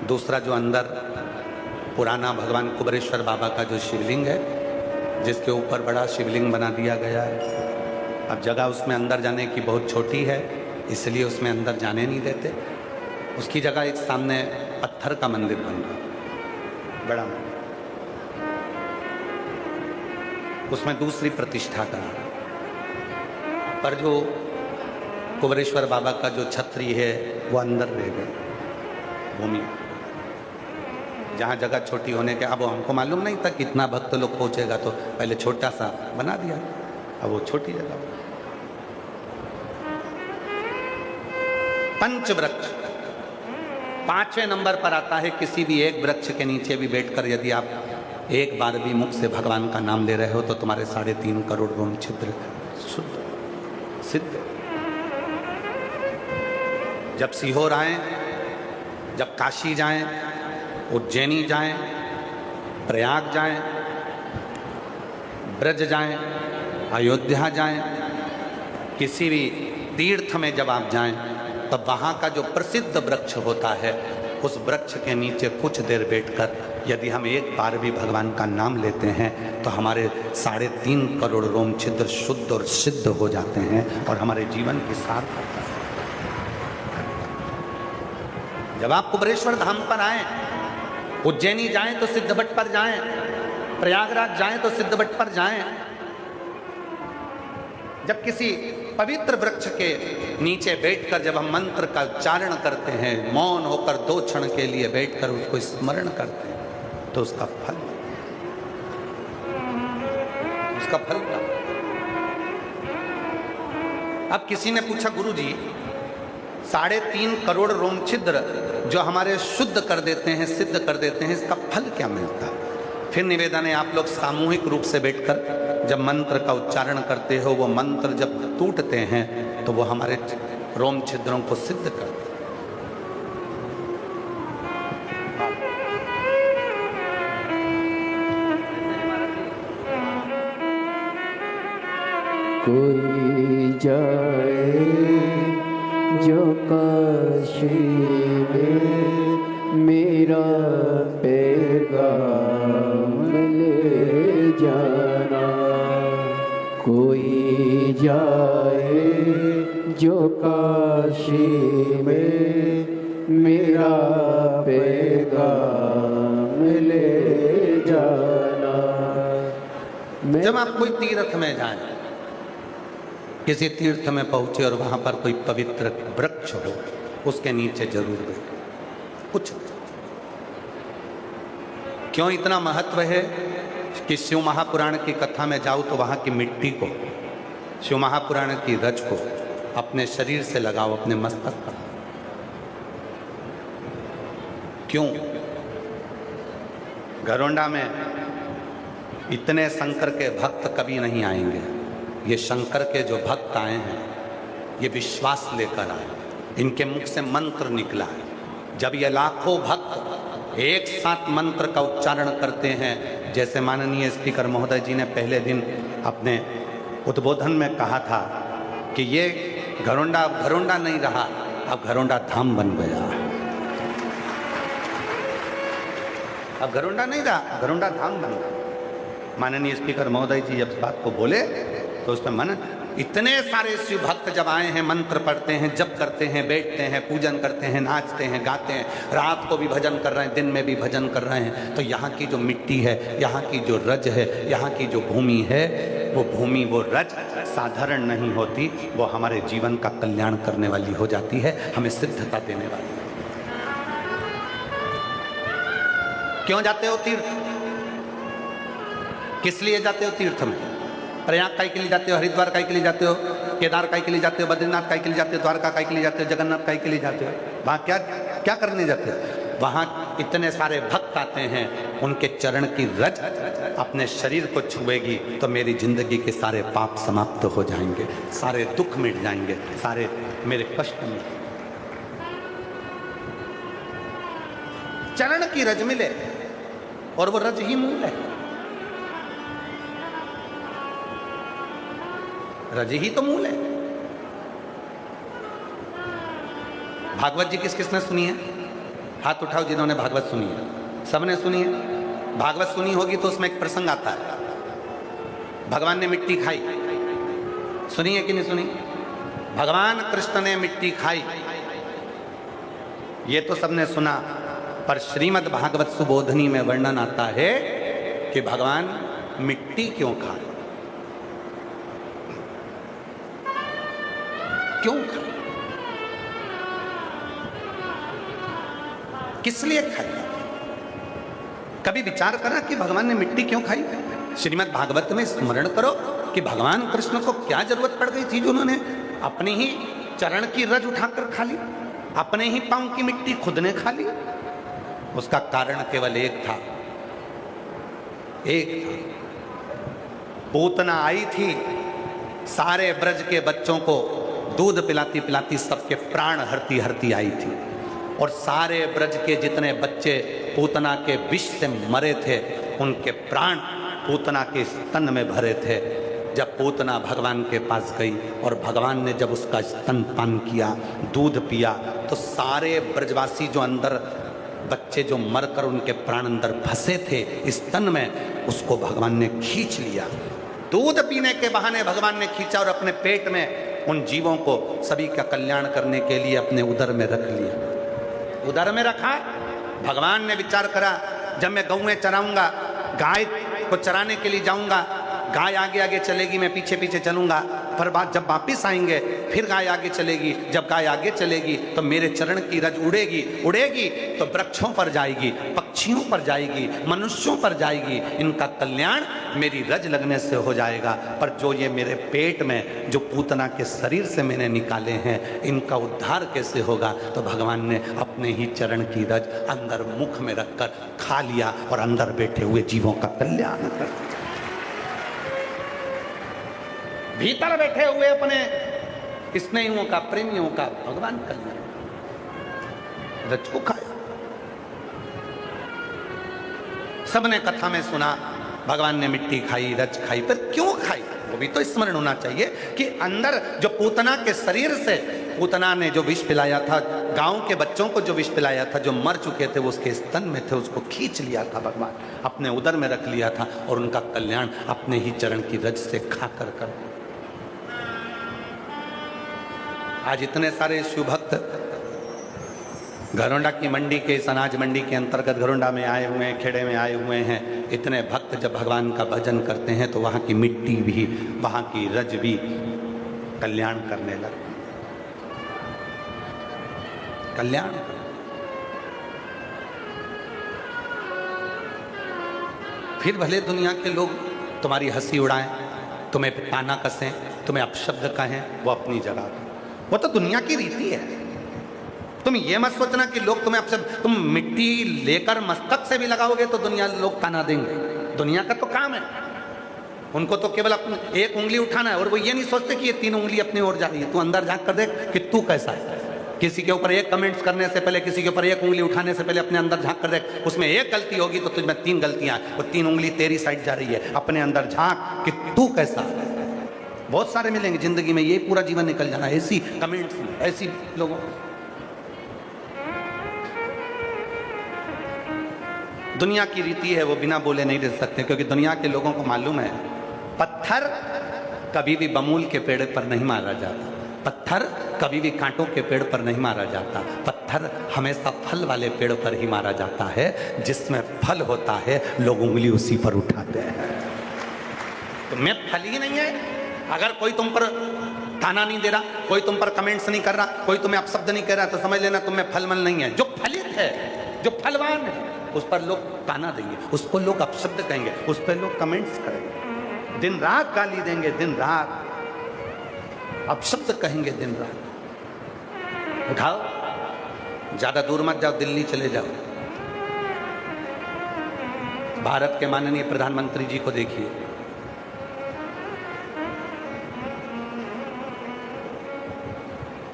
दूसरा जो अंदर पुराना भगवान कुबरेश्वर बाबा का जो शिवलिंग है, जिसके ऊपर बड़ा शिवलिंग बना दिया गया है। अब जगह उसमें अंदर जाने की बहुत छोटी है, इसलिए उसमें अंदर जाने नहीं देते। उसकी जगह एक सामने पत्थर का मंदिर बन रहा, बड़ा, उसमें दूसरी प्रतिष्ठा करा। पर जो कुबरेश्वर बाबा का जो छत्री है वो अंदर रह गए भूमि, जहाँ जगह छोटी होने के, अब हमको मालूम नहीं था कितना भक्त लोग पहुँचेगा, तो पहले छोटा सा बना दिया, अब वो छोटी जगह। पंच वृक्ष 5वें नंबर पर आता है। किसी भी एक वृक्ष के नीचे भी बैठकर यदि आप एक बार भी मुख से भगवान का नाम ले रहे हो तो तुम्हारे 3.5 करोड़ रोम छिद्र शुद्ध सिद्ध। जब सीहोर आए, जब काशी जाएं, उज्जैनी जाएं, प्रयाग जाएं, ब्रज जाएं, अयोध्या जाएं, किसी भी तीर्थ में जब आप जाएं, तब वहाँ का जो प्रसिद्ध वृक्ष होता है, उस वृक्ष के नीचे कुछ देर बैठकर यदि हम एक बार भी भगवान का नाम लेते हैं तो हमारे 3.5 करोड़ रोम छिद्र शुद्ध और सिद्ध हो जाते हैं और हमारे जीवन की सार्थकता। जब आप कुबरेश्वर धाम पर आए, उज्जैनी जाएं तो सिद्धबट पर जाएं, प्रयागराज जाएं तो सिद्धबट पर जाएं, जब किसी पवित्र वृक्ष के नीचे बैठकर जब हम मंत्र का उच्चारण करते हैं, मौन होकर 2 क्षण के लिए बैठकर उसको स्मरण करते हैं, तो उसका फल क्या? अब किसी ने पूछा, गुरु जी 3.5 करोड़ रोम छिद्र जो हमारे शुद्ध कर देते हैं, सिद्ध कर देते हैं, इसका फल क्या मिलता है? फिर निवेदन है, आप लोग सामूहिक रूप से बैठकर जब मंत्र का उच्चारण करते हो, वो मंत्र जब टूटते हैं तो वो हमारे रोम छिद्रों को सिद्ध करते हैं। कोई जाए जो काशी में मेरा पैगाम ले जाना, कोई जाए जो काशी में मेरा पैगाम ले जाना। जब आप कोई तीर्थ में जाएं, किसी तीर्थ में पहुंचे और वहां पर कोई पवित्र वृक्ष हो, उसके नीचे जरूर बैठे। कुछ क्यों इतना महत्व है कि शिव महापुराण की कथा में जाओ तो वहां की मिट्टी को, शिव महापुराण की रज को अपने शरीर से लगाओ, अपने मस्तक पर। क्यों? घरोंडा में इतने शंकर के भक्त कभी नहीं आएंगे। ये शंकर के जो भक्त आए हैं, ये विश्वास लेकर आए, इनके मुख से मंत्र निकला है। जब ये लाखों भक्त एक साथ मंत्र का उच्चारण करते हैं, जैसे माननीय स्पीकर महोदय जी ने पहले दिन अपने उद्बोधन में कहा था कि ये घरोंडा घरोंडा नहीं रहा, अब घरोंडा धाम बन गया। अब घरोंडा नहीं रहा, घरोंडा धाम बन गया। माननीय स्पीकर महोदय जी जब बात को बोले तो उसमें मन, इतने सारे शिव भक्त जब आए हैं, मंत्र पढ़ते हैं, जप करते हैं, बैठते हैं, पूजन करते हैं, नाचते हैं, गाते हैं, रात को भी भजन कर रहे हैं, दिन में भी भजन कर रहे हैं, तो यहाँ की जो मिट्टी है, यहाँ की जो रज है, यहाँ की जो भूमि है, वो भूमि, वो रज साधारण नहीं होती, वो हमारे जीवन का कल्याण करने वाली हो जाती है, हमें सिद्धता देने वाली। क्यों जाते हो तीर्थ? किस लिए जाते हो तीर्थ में? प्रयाग काय के लिए जाते हो? हरिद्वार काय के लिए जाते हो? केदार काय के लिए जाते हो? बद्रीनाथ काय के लिए जाते हो? द्वारका काय के लिए जाते हो? जगन्नाथ काय के लिए जाते हो? वहां क्या क्या करने जाते हो? वहां इतने सारे भक्त आते हैं, उनके चरण की रज अपने शरीर को छुएगी तो मेरी जिंदगी के सारे पाप समाप्त हो जाएंगे, सारे दुख मिट जाएंगे, सारे मेरे कष्ट मिट जाएंगे। चरण की रज मिले और वो रज ही मूल है, रज ही तो मूल है। भागवत जी किस किसने सुनी है? हाथ उठाओ जिन्होंने भागवत सुनी है। सबने सुनी है? भागवत सुनी होगी तो उसमें एक प्रसंग आता है, भगवान ने मिट्टी खाई। सुनी है कि नहीं सुनी? भगवान कृष्ण ने मिट्टी खाई, ये तो सबने सुना, पर श्रीमद् भागवत सुबोधनी में वर्णन आता है कि भगवान मिट्टी क्यों खाए, क्यों खाए, किस लिए खाई? कभी विचार करा कि भगवान ने मिट्टी क्यों खाई? श्रीमद् भागवत में स्मरण करो कि भगवान कृष्ण को क्या जरूरत पड़ गई थी जो उन्होंने अपनी ही चरण की रज उठाकर खा ली, अपने ही पांव की मिट्टी खुद ने खा ली। उसका कारण केवल एक था, एक था। पूतना आई थी, सारे ब्रज के बच्चों को दूध पिलाती पिलाती सबके प्राण हरती हरती आई थी, और सारे ब्रज के जितने बच्चे पूतना के विष से मरे थे उनके प्राण पूतना के स्तन में भरे थे। जब पूतना भगवान के पास गई और भगवान ने जब उसका स्तन पान किया, दूध पिया, तो सारे ब्रजवासी जो अंदर बच्चे जो मरकर उनके प्राण अंदर फंसे थे स्तन में, उसको भगवान ने खींच लिया। दूध पीने के बहाने भगवान ने खींचा और अपने पेट में उन जीवों को सभी का कल्याण करने के लिए अपने उदर में रख लिया। उदर में रखा। भगवान ने विचार करा, जब मैं गऊ में चराऊंगा, गाय को चराने के लिए जाऊंगा, गाय आगे आगे चलेगी, मैं पीछे पीछे चलूंगा, पर बात जब वापिस आएंगे फिर गाय आगे चलेगी, जब गाय आगे चलेगी तो मेरे चरण की रज उड़ेगी, उड़ेगी तो वृक्षों पर जाएगी, पक्षियों पर जाएगी, मनुष्यों पर जाएगी, इनका कल्याण मेरी रज लगने से हो जाएगा। पर जो ये मेरे पेट में जो पूतना के शरीर से मैंने निकाले हैं, इनका उद्धार कैसे होगा? तो भगवान ने अपने ही चरण की रज अंदर मुख में रखकर खा लिया और अंदर बैठे हुए जीवों का कल्याण कर दिया। भीतर बैठे हुए अपने स्नेहियों का, प्रेमियों का भगवान कल्याण, रज को खाया। सबने कथा में सुना भगवान ने मिट्टी खाई, रज खाई, पर क्यों खाई? वो भी तो स्मरण होना चाहिए कि अंदर जो पूतना के शरीर से पूतना ने जो विष पिलाया था, गांव के बच्चों को जो विष पिलाया था, जो मर चुके थे, वो उसके स्तन में थे, उसको खींच लिया था भगवान, अपने उदर में रख लिया था और उनका कल्याण अपने ही चरण की रज से खाकर कर दिया। आज इतने सारे शिव भक्त घरोंडा की मंडी के, इस अनाज मंडी के अंतर्गत घरोंडा में आए हुए हैं, खेड़े में आए हुए हैं। इतने भक्त जब भगवान का भजन करते हैं तो वहाँ की मिट्टी भी, वहाँ की रज भी कल्याण करने लगती, कल्याण। फिर भले दुनिया के लोग तुम्हारी हंसी उड़ाएं, तुम्हें ताना कसें, तुम्हें अपशब्द कहें, वो अपनी जगह, वो तो दुनिया की रीति है। तुम ये मत सोचना कि लोग तुम्हें अपशब्द, तुम मिट्टी लेकर मस्तक से भी लगाओगे तो दुनिया लोग ताना देंगे। दुनिया का तो काम है, उनको तो केवल अपनी एक उंगली उठाना है, और वो ये नहीं सोचते कि ये 3 उंगली अपनी ओर जा रही है। तू अंदर झांक कर देख कि तू कैसा है। किसी के ऊपर एक कमेंट्स करने से पहले, किसी के ऊपर एक उंगली उठाने से पहले अपने अंदर झांक कर देख, उसमें एक गलती होगी तो तुझमें 3 गलतियां, वो 3 उंगली तेरी साइड जा रही है। अपने अंदर झांक कि तू कैसा है। बहुत सारे मिलेंगे जिंदगी में, ये पूरा जीवन निकल जाना ऐसी कमेंट्स, ऐसी लोगों। दुनिया की रीति है, वो बिना बोले नहीं रह सकते, क्योंकि दुनिया के लोगों को मालूम है पत्थर कभी भी बमूल के पेड़ पर नहीं मारा जाता, पत्थर कभी भी कांटों के पेड़ पर नहीं मारा जाता, पत्थर हमेशा फल वाले पेड़ पर ही मारा जाता है। जिसमें फल होता है लोग उंगली उसी पर उठाते हैं। तुम्हें फल ही नहीं है। अगर कोई तुम पर ताना नहीं दे रहा, कोई तुम पर कमेंट्स नहीं कर रहा, कोई तुम्हें अपशब्द नहीं कर रहा, तो समझ लेना तुम्हें फल मल नहीं है। जो फलित है, जो फलवान है, उस पर लोग ताना देंगे, उस पर लोग अपशब्द कहेंगे, उस पर लोग कमेंट्स करेंगे, दिन रात गाली देंगे, दिन रात अपशब्द कहेंगे, दिन रात। उठाओ, ज्यादा दूर मत जाओ, दिल्ली चले जाओ, भारत के माननीय प्रधानमंत्री जी को देखिए,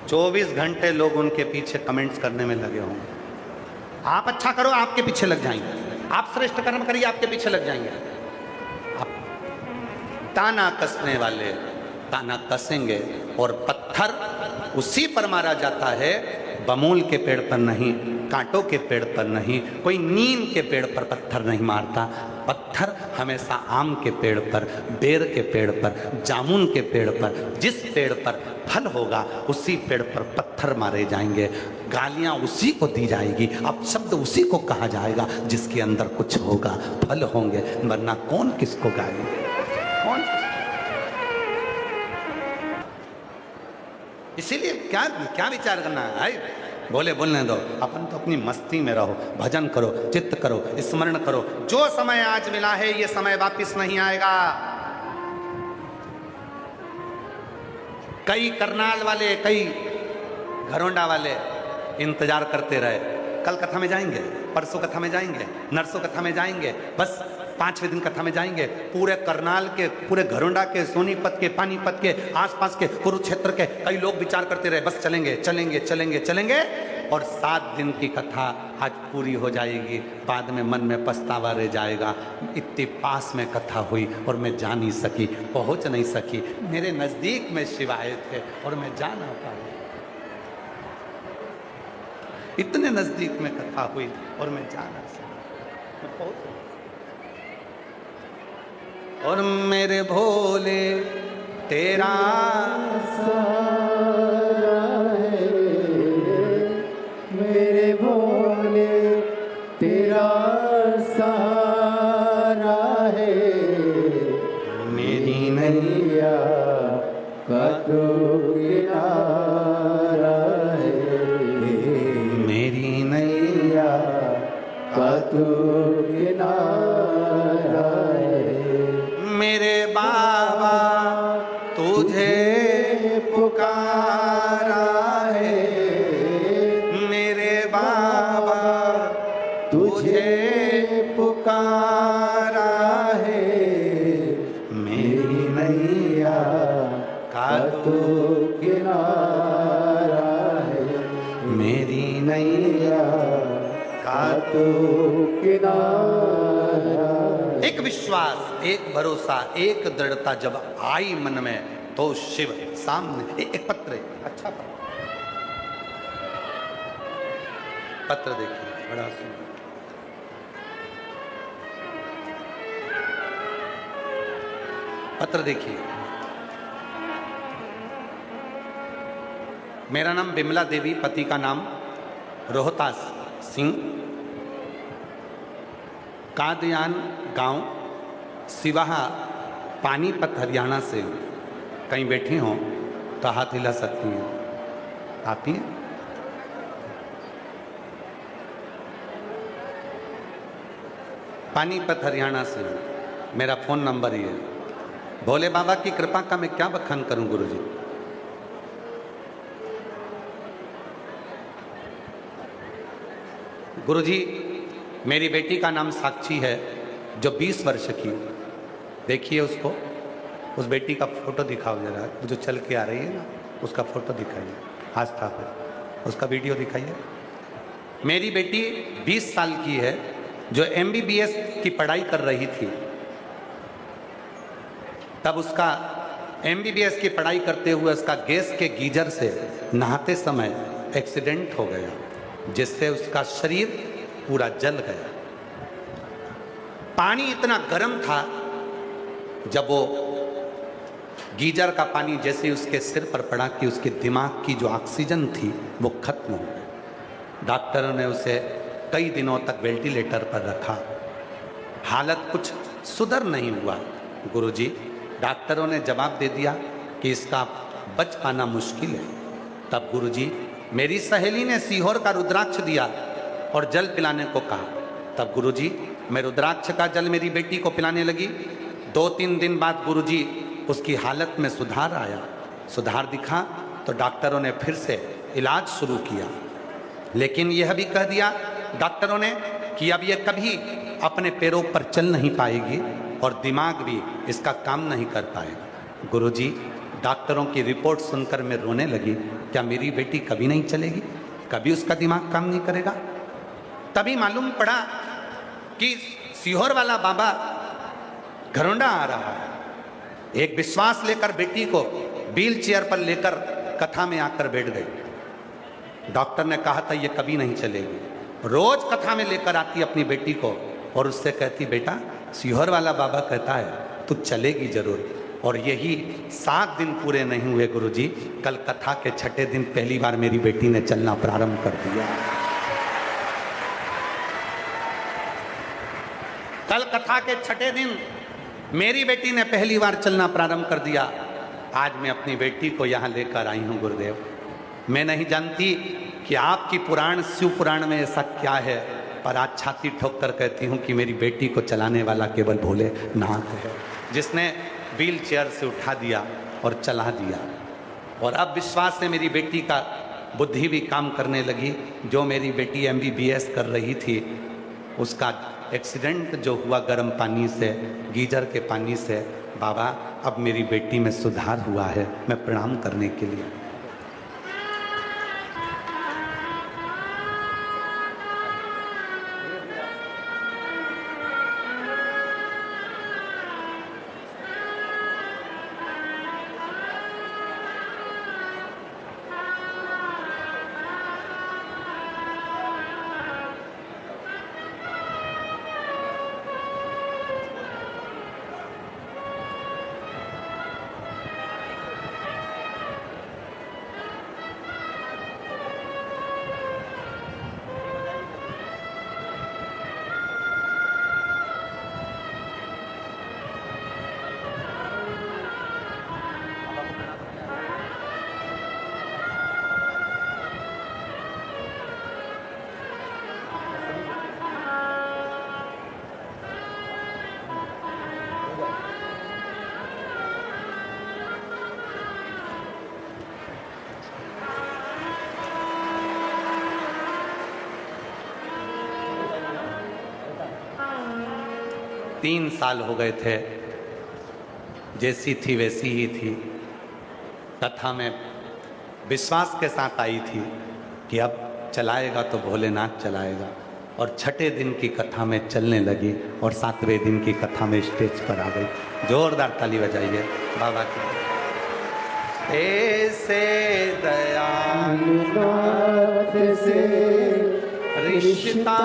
24 घंटे लोग उनके पीछे कमेंट्स करने में लगे होंगे। आप अच्छा करो, आपके पीछे लग जाएंगे, आप श्रेष्ठ कर्म करिए, आपके पीछे लग जाएंगे। आप ताना कसने वाले ताना कसेंगे, और पत्थर उसी पर मारा जाता है, बमूल के पेड़ पर नहीं, कांटों के पेड़ पर नहीं, कोई नीम के पेड़ पर पत्थर नहीं मारता। पत्थर हमेशा आम के पेड़ पर, बेर के पेड़ पर, जामुन के पेड़ पर, जिस पेड़ पर फल होगा उसी पेड़ पर पत्थर मारे जाएंगे, गालियां उसी को दी जाएगी, अपशब्द उसी को कहा जाएगा जिसके अंदर कुछ होगा, फल होंगे, वरना कौन किसको गाएंगे, कौन किसको? इसीलिए क्या विचार करना है, बोले बोलने दो, अपन तो अपनी मस्ती में रहो, भजन करो, चित्त करो, स्मरण करो। जो समय आज मिला है ये समय वापस नहीं आएगा। कई करनाल वाले, कई घरोंडा वाले इंतजार करते रहे, कल कथा में जाएंगे, परसों कथा में जाएंगे, नरसों कथा में जाएंगे, बस 5वें दिन कथा में जाएंगे। पूरे करनाल के, पूरे घरोंडा के, सोनीपत के, पानीपत के, आसपास के, कुरुक्षेत्र के कई लोग विचार करते रहे, बस चलेंगे चलेंगे चलेंगे चलेंगे, और 7 दिन की कथा आज पूरी हो जाएगी। बाद में मन में पछतावा रह जाएगा, इतनी पास में कथा हुई और मैं जा नहीं सकी, पहुंच नहीं सकी, मेरे नजदीक में शिव आए थे और मैं जा ना पाई, इतने नजदीक में कथा हुई और मैं जा ना सकी, मैं पहुंच। और मेरे भोले तेरा सहारा है, मेरे भोले तेरा सहारा है, मेरी नैया का तो किनारा है, मेरी नैया का तो किनारा है। मेरे बाबा तुझे पुकारा है, मेरे बाबा तुझे पुकारा है, मेरी नैया का तो किनारा है, मेरी नैया का तो किनारा। एक विश्वास, एक भरोसा, एक दृढ़ता जब आई मन में तो शिव सामने। एक पत्र है, अच्छा पत्र देखिए, बड़ा सुंदर पत्र देखिए। मेरा नाम बिमला देवी, पति का नाम रोहतास सिंह, कादयान गांव, सिवाहा, पानीपत, हरियाणा से। कहीं बैठी हों तो हाथ हिला सकती हैं, आती हैं? पानीपत, हरियाणा से। मेरा फ़ोन नंबर ही है। भोले बाबा की कृपा का मैं क्या बखान करूं गुरुजी। गुरुजी, मेरी बेटी का नाम साक्षी है, जो 20 वर्ष की। देखिए उसको, उस बेटी का फोटो दिखाओ जरा, जो चल के आ रही है ना, उसका फोटो दिखाइए, आस्था पर उसका वीडियो दिखाइए। मेरी बेटी 20 साल की है, जो MBBS की पढ़ाई कर रही थी। तब उसका MBBS की पढ़ाई करते हुए उसका गैस के गीजर से नहाते समय एक्सीडेंट हो गया, जिससे उसका शरीर पूरा जल गया। पानी इतना गर्म था, जब वो गीजर का पानी जैसे उसके सिर पर पड़ा कि उसके दिमाग की जो ऑक्सीजन थी वो खत्म हो गई। डॉक्टरों ने उसे कई दिनों तक वेंटिलेटर पर रखा, हालत कुछ सुधर नहीं हुआ। गुरुजी, डॉक्टरों ने जवाब दे दिया कि इसका बच पाना मुश्किल है। तब गुरुजी, मेरी सहेली ने सीहोर का रुद्राक्ष दिया और जल पिलाने को कहा। तब गुरुजी मैं रुद्राक्ष का जल मेरी बेटी को पिलाने लगी। 2-3 दिन बाद गुरुजी उसकी हालत में सुधार आया। सुधार दिखा तो डॉक्टरों ने फिर से इलाज शुरू किया, लेकिन यह भी कह दिया डॉक्टरों ने कि अब यह कभी अपने पैरों पर चल नहीं पाएगी और दिमाग भी इसका काम नहीं कर पाएगा। गुरुजी, डॉक्टरों की रिपोर्ट सुनकर मैं रोने लगी। क्या मेरी बेटी कभी नहीं चलेगी, कभी उसका दिमाग काम नहीं करेगा? तभी मालूम पड़ा कि सीहोर वाला बाबा घरोंडा आ रहा है। एक विश्वास लेकर बेटी को व्हील चेयर पर लेकर कथा में आकर बैठ गई। डॉक्टर ने कहा था ये कभी नहीं चलेगी। रोज कथा में लेकर आती अपनी बेटी को और उससे कहती बेटा सीहोर वाला बाबा कहता है तू चलेगी जरूर। और यही 7 दिन पूरे नहीं हुए गुरुजी, कल कथा के 6ठे दिन पहली बार मेरी बेटी ने चलना प्रारंभ कर दिया। कल कथा के 6ठे दिन मेरी बेटी ने पहली बार चलना प्रारंभ कर दिया। आज मैं अपनी बेटी को यहाँ लेकर आई हूँ गुरुदेव। मैं नहीं जानती कि आपकी पुराण शिव पुराण में ऐसा क्या है, पर आज छाती ठोक कर कहती हूँ कि मेरी बेटी को चलाने वाला केवल भोलेनाथ है, जिसने व्हील चेयर से उठा दिया और चला दिया। और अब विश्वास से मेरी बेटी का बुद्धि भी काम करने लगी। जो मेरी बेटी MBBS कर रही थी, उसका एक्सीडेंट जो हुआ गर्म पानी से, गीजर के पानी से, बाबा अब मेरी बेटी में सुधार हुआ है। मैं प्रणाम करने के लिए तीन साल हो गए थे, जैसी थी वैसी ही थी। कथा में विश्वास के साथ आई थी कि अब चलाएगा तो भोलेनाथ चलाएगा, और 6ठे दिन की कथा में चलने लगी और 7वें दिन की कथा में स्टेज पर आ गई। जोरदार ताली बजाइए बाबा की। ऐसे दयालुनाथ से रिश्ता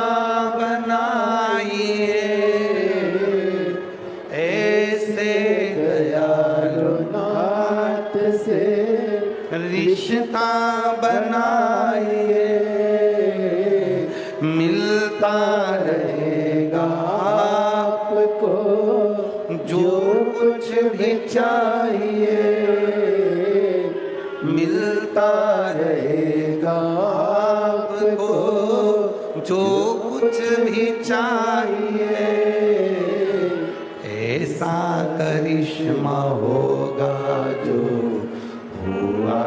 बनाइए, ऐसे दयालुनाथ से रिश्ता बनाइए, मिलता रहेगा आपको जो कुछ भी चाहिए, मिलता रहेगा आपको जो कुछ भी चाहिए। ऐसा करिश्मा होगा जो हुआ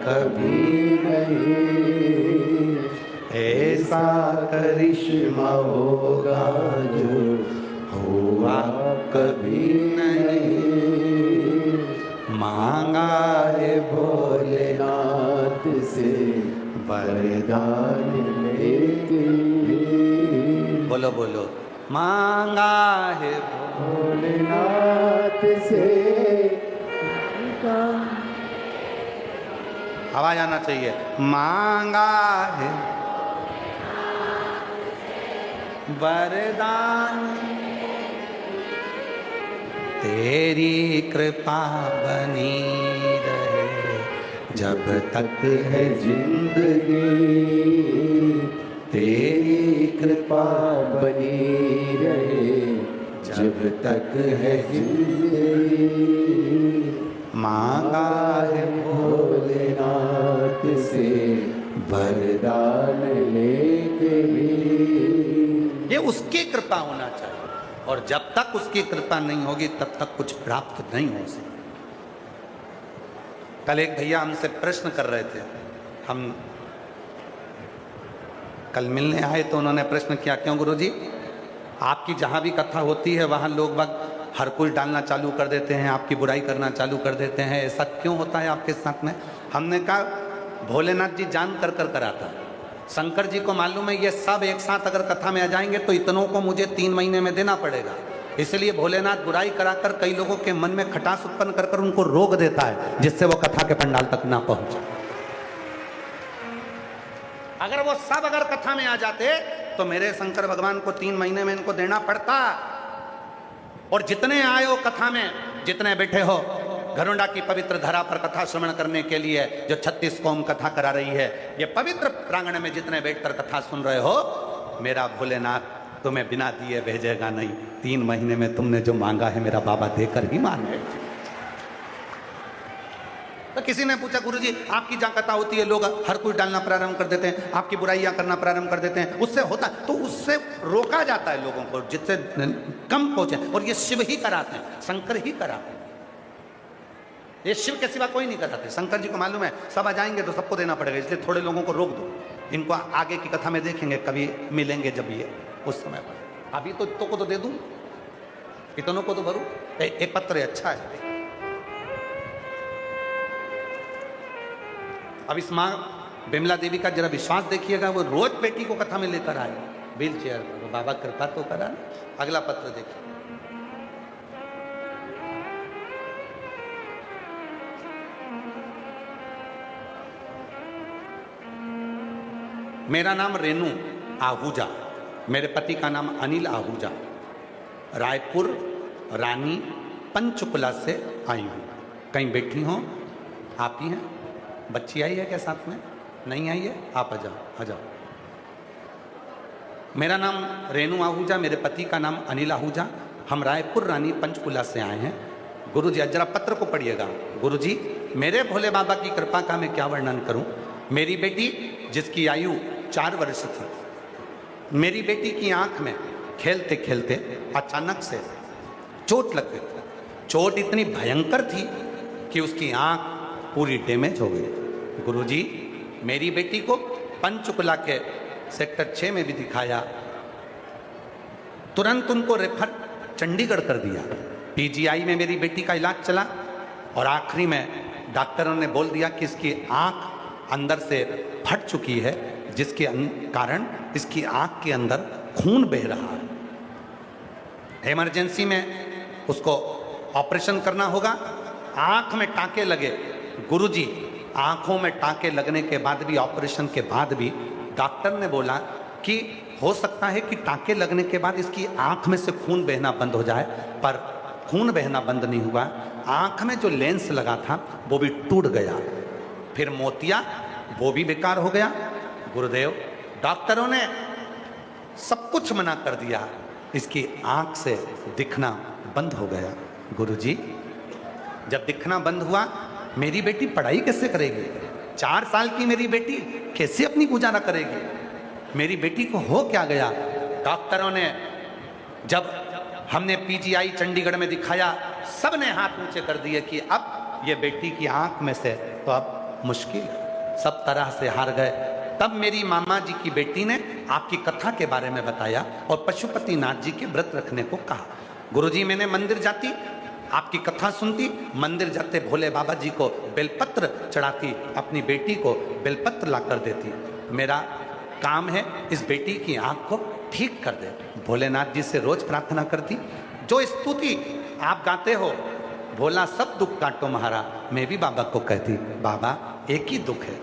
कभी नहीं, ऐसा करिश्मा होगा जो हुआ कभी नहीं। मांगा है भोलेनाथ से वरदान लेके, बोलो बोलो, मांगा है भोलेनाथ से। आवाज आना चाहिए। मांगा है वरदान, तेरी कृपा बनी रहे जब तक है जिंदगी, तेरी कृपा बनी रहे जब तक है जिंदगी। मांगा है भोलेनाथ से वरदान लेके भी, ये उसकी कृपा होना चाहिए, और जब तक उसकी कृपा नहीं होगी तब तक कुछ प्राप्त नहीं हो सकता। कल एक भैया हमसे प्रश्न कर रहे थे, हम कल मिलने आए तो उन्होंने प्रश्न किया, क्यों गुरुजी आपकी जहाँ भी कथा होती है वहाँ लोग बाग हर कुछ डालना चालू कर देते हैं, आपकी बुराई करना चालू कर देते हैं, ऐसा क्यों होता है आपके साथ में? हमने कहा भोलेनाथ जी जान कर कर कराता है, शंकर जी को मालूम है ये सब एक साथ अगर कथा में आ जाएंगे तो इतनों को मुझे 3 महीने में देना पड़ेगा, इसलिए भोलेनाथ बुराई कराकर कई लोगों के मन में खटास उत्पन्न कर कर उनको रोक देता है, जिससे वो कथा के पंडाल तक ना पहुंचे। अगर वो सब अगर कथा में आ जाते तो मेरे शंकर भगवान को 3 महीने में इनको देना पड़ता। और जितने आए हो कथा में, जितने बैठे हो घरोंडा की पवित्र धरा पर कथा श्रवण करने के लिए, जो 36 कौम कथा करा रही है, ये पवित्र प्रांगण में जितने बैठकर कथा सुन रहे हो, मेरा भोलेनाथ तुम्हें बिना दिए भेजेगा नहीं। 3 महीने में तुमने जो मांगा है मेरा बाबा देकर ही माने। तो किसी ने पूछा गुरुजी आपकी जहाँ कथा होती है लोग हर कुछ डालना प्रारंभ कर देते हैं, आपकी बुराइयां करना प्रारंभ कर देते हैं, उससे होता तो उससे रोका जाता है लोगों को जिससे कम पहुंचे, और ये शिव ही कराते हैं, शंकर ही कराते हैं, ये शिव के सिवा कोई नहीं कराते। शंकर जी को मालूम है सब आ जाएंगे तो सबको देना पड़ेगा, इसलिए थोड़े लोगों को रोक दो, इनको आगे की कथा में देखेंगे, कभी मिलेंगे जब ये उस समय पर। अभी तो इतनों को तो दे दूं, इतनों को तो भरू। एक पत्र अच्छा है, अब इस माँ बिमला देवी का जरा विश्वास देखिएगा, वो रोज बेटी को कथा में लेकर आए व्हील चेयर पर, बाबा कृपा तो करा। अगला पत्र देखिए, मेरा नाम रेनू आहूजा, मेरे पति का नाम अनिल आहूजा, रायपुर रानी पंचकुला से आई हूँ। कहीं बैठी हो? आप ही हैं? बच्ची आई है क्या साथ में? नहीं आई है? आप आ जाओ, आ जाओ। मेरा नाम रेनू आहूजा, मेरे पति का नाम अनिल आहूजा, हम रायपुर रानी पंचकुला से आए हैं। गुरुजी जरा पत्र को पढ़िएगा। गुरुजी मेरे भोले बाबा की कृपा का मैं क्या वर्णन करूं। मेरी बेटी जिसकी आयु 4 वर्ष थी, मेरी बेटी की आंख में खेलते खेलते अचानक से चोट लग गई। चोट इतनी भयंकर थी कि उसकी आंख पूरी डैमेज हो गई। गुरुजी मेरी बेटी को पंचकुला के सेक्टर 6 में भी दिखाया, तुरंत उनको रेफर चंडीगढ़ कर दिया। पीजीआई में मेरी बेटी का इलाज चला और आखिरी में डॉक्टरों ने बोल दिया कि इसकी आंख अंदर से फट चुकी है, जिसके कारण इसकी आंख के अंदर खून बह रहा है। इमरजेंसी में उसको ऑपरेशन करना होगा। आंख में टांके लगे। गुरुजी आंखों में टांके लगने के बाद भी, ऑपरेशन के बाद भी डॉक्टर ने बोला कि हो सकता है कि टांके लगने के बाद इसकी आंख में से खून बहना बंद हो जाए, पर खून बहना बंद नहीं हुआ। आंख में जो लेंस लगा था वो भी टूट गया, फिर मोतिया वो भी बेकार हो गया। गुरुदेव डॉक्टरों ने सब कुछ मना कर दिया, इसकी आंख से दिखना बंद हो गया। गुरुजी जब दिखना बंद हुआ, मेरी बेटी पढ़ाई कैसे करेगी? 4 साल की मेरी बेटी कैसे अपनी गुजारा करेगी? मेरी बेटी को हो क्या गया? डॉक्टरों ने जब हमने पीजीआई चंडीगढ़ में दिखाया, सब ने हाथ ऊंचे कर दिए कि अब ये बेटी की आंख में से तो अब मुश्किल है, सब तरह से हार गए। तब मेरी मामा जी की बेटी ने आपकी कथा के बारे में बताया और पशुपति नाथ जी के व्रत रखने को कहा। गुरुजी मैंने मंदिर जाती, आपकी कथा सुनती, मंदिर जाते भोले बाबा जी को बेलपत्र चढ़ाती, अपनी बेटी को बेलपत्र ला कर देती। मेरा काम है इस बेटी की आंख को ठीक कर दे। भोलेनाथ जी से रोज प्रार्थना करती। जो स्तुति आप गाते हो, भोला सब दुख काटो महारा, मैं भी बाबा को कहती बाबा एक ही दुख है।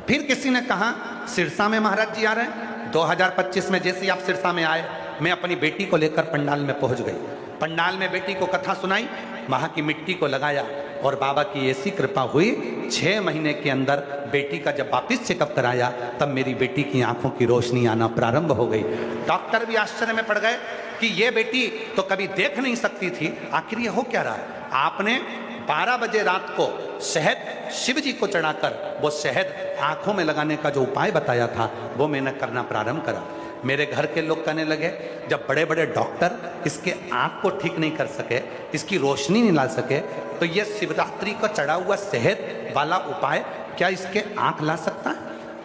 फिर किसी ने कहा सिरसा में महाराज जी आ रहे हैं। 2025 में जैसे ही आप सिरसा में आए, मैं अपनी बेटी को लेकर पंडाल में पहुंच गई। पंडाल में बेटी को कथा सुनाई, वहाँ की मिट्टी को लगाया और बाबा की ऐसी कृपा हुई, 6 महीने के अंदर बेटी का जब वापिस चेकअप कराया तब मेरी बेटी की आंखों की रोशनी आना प्रारंभ हो गई। डॉक्टर भी आश्चर्य में पड़ गए कि ये बेटी तो कभी देख नहीं सकती थी, आखिर ये हो क्या रहा है? आपने 12 बजे रात को शहद शिव जी को चढ़ाकर वो शहद आंखों में लगाने का जो उपाय बताया था वो मैंने करना प्रारंभ करा। मेरे घर के लोग कहने लगे, जब बड़े बड़े डॉक्टर इसके आँख को ठीक नहीं कर सके, इसकी रोशनी नहीं ला सके, तो ये शिवरात्रि का चढ़ा हुआ शहद वाला उपाय क्या इसके आँख ला सकता है?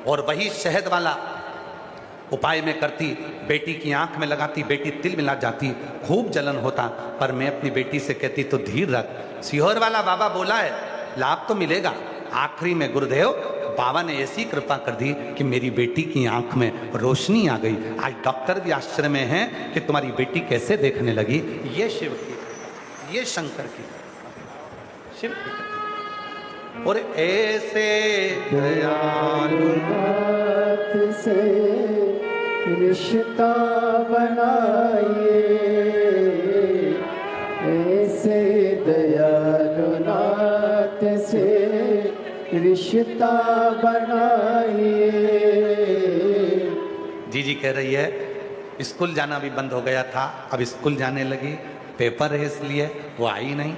और वही शहद वाला उपाय में करती, बेटी की आंख में लगाती, बेटी तिल मिला जाती, खूब जलन होता, पर मैं अपनी बेटी से कहती तो धीर रख, सीहोर वाला बाबा बोला है लाभ तो मिलेगा। आखिरी में गुरुदेव बाबा ने ऐसी कृपा कर दी कि मेरी बेटी की आंख में रोशनी आ गई। आज डॉक्टर भी आश्चर्य में हैं कि तुम्हारी बेटी कैसे देखने लगी। ये शिव की, ये शंकर की, शिव की। और ऐसे दयालु हाथ से रिश्ता बनाइए, ऐसे दयालु नाथ से रिश्ता बनाइए। जी कह रही है स्कूल जाना भी बंद हो गया था, अब स्कूल जाने लगी, पेपर है इसलिए वो आई नहीं।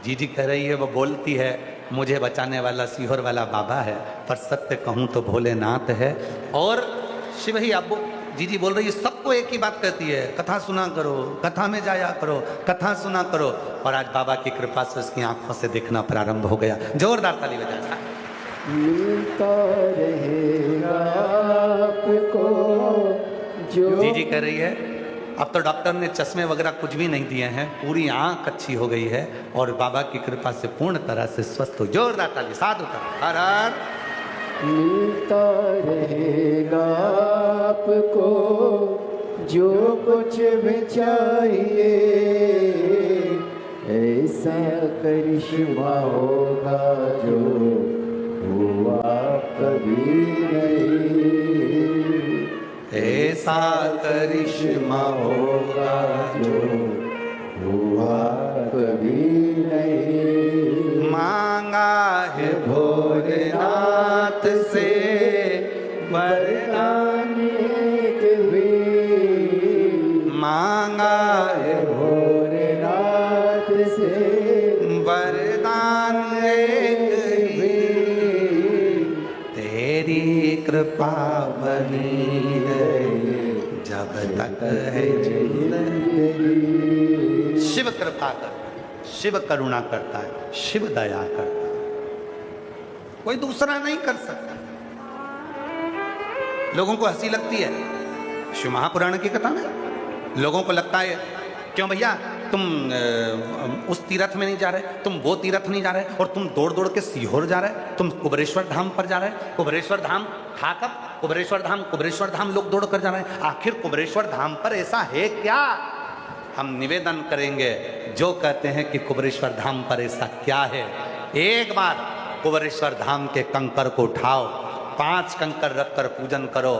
जी कह रही है, वो बोलती है मुझे बचाने वाला सीहोर वाला बाबा है, पर सत्य कहूँ तो भोलेनाथ है। और शिव ही आप जी बोल रही है, सबको एक ही बात कहती है, कथा सुना करो, कथा में जाया करो, कथा सुना करो। और आज बाबा की कृपा से उसकी आंखों से देखना प्रारंभ हो गया। जोरदार ताली बजाए। मिलता रहेगा आपको जो जी कह रही है, अब तो डॉक्टर ने चश्मे वगैरह कुछ भी नहीं दिए हैं, पूरी आंख अच्छी हो गई है और बाबा की कृपा से पूर्ण तरह से स्वस्थ हो। जोरदार ताली, साधु हर हर। मिलता रहेगा आपको जो कुछ भी चाहिए, ऐसा करिश्मा होगा जो हुआ कभी नहीं, ऐसा करिश्मा होगा जो हुआ कभी नहीं। मांगा है भोलेनाथ से वरदान एक भी, मांगा है भोलेनाथ से वरदान एक ही, तेरी कृपा बनी रहे जब तक है जिंदगी। शिव कृपा कर, शिव करुणा करता है, शिव दया करता है, कोई दूसरा नहीं कर सकता। लोगों को हंसी लगती है शिव महापुराण की कथा में, लोगों को लगता है क्यों भैया तुम उस तीर्थ में नहीं जा रहे, तुम वो तीर्थ नहीं जा रहे, और तुम दौड़ दौड़ के सीहोर जा रहे, तुम कुबरेश्वर धाम पर जा रहे। कुबरेश्वर धाम था कब? कुबरेश्वर धाम लोग दौड़ कर जा रहे हैं। आखिर कुबरेश्वर धाम पर ऐसा है क्या? हम निवेदन करेंगे, जो कहते हैं कि कुबरेश्वर धाम पर ऐसा क्या है, एक बार कुबरेश्वर धाम के कंकर को उठाओ, 5 कंकर रखकर पूजन करो,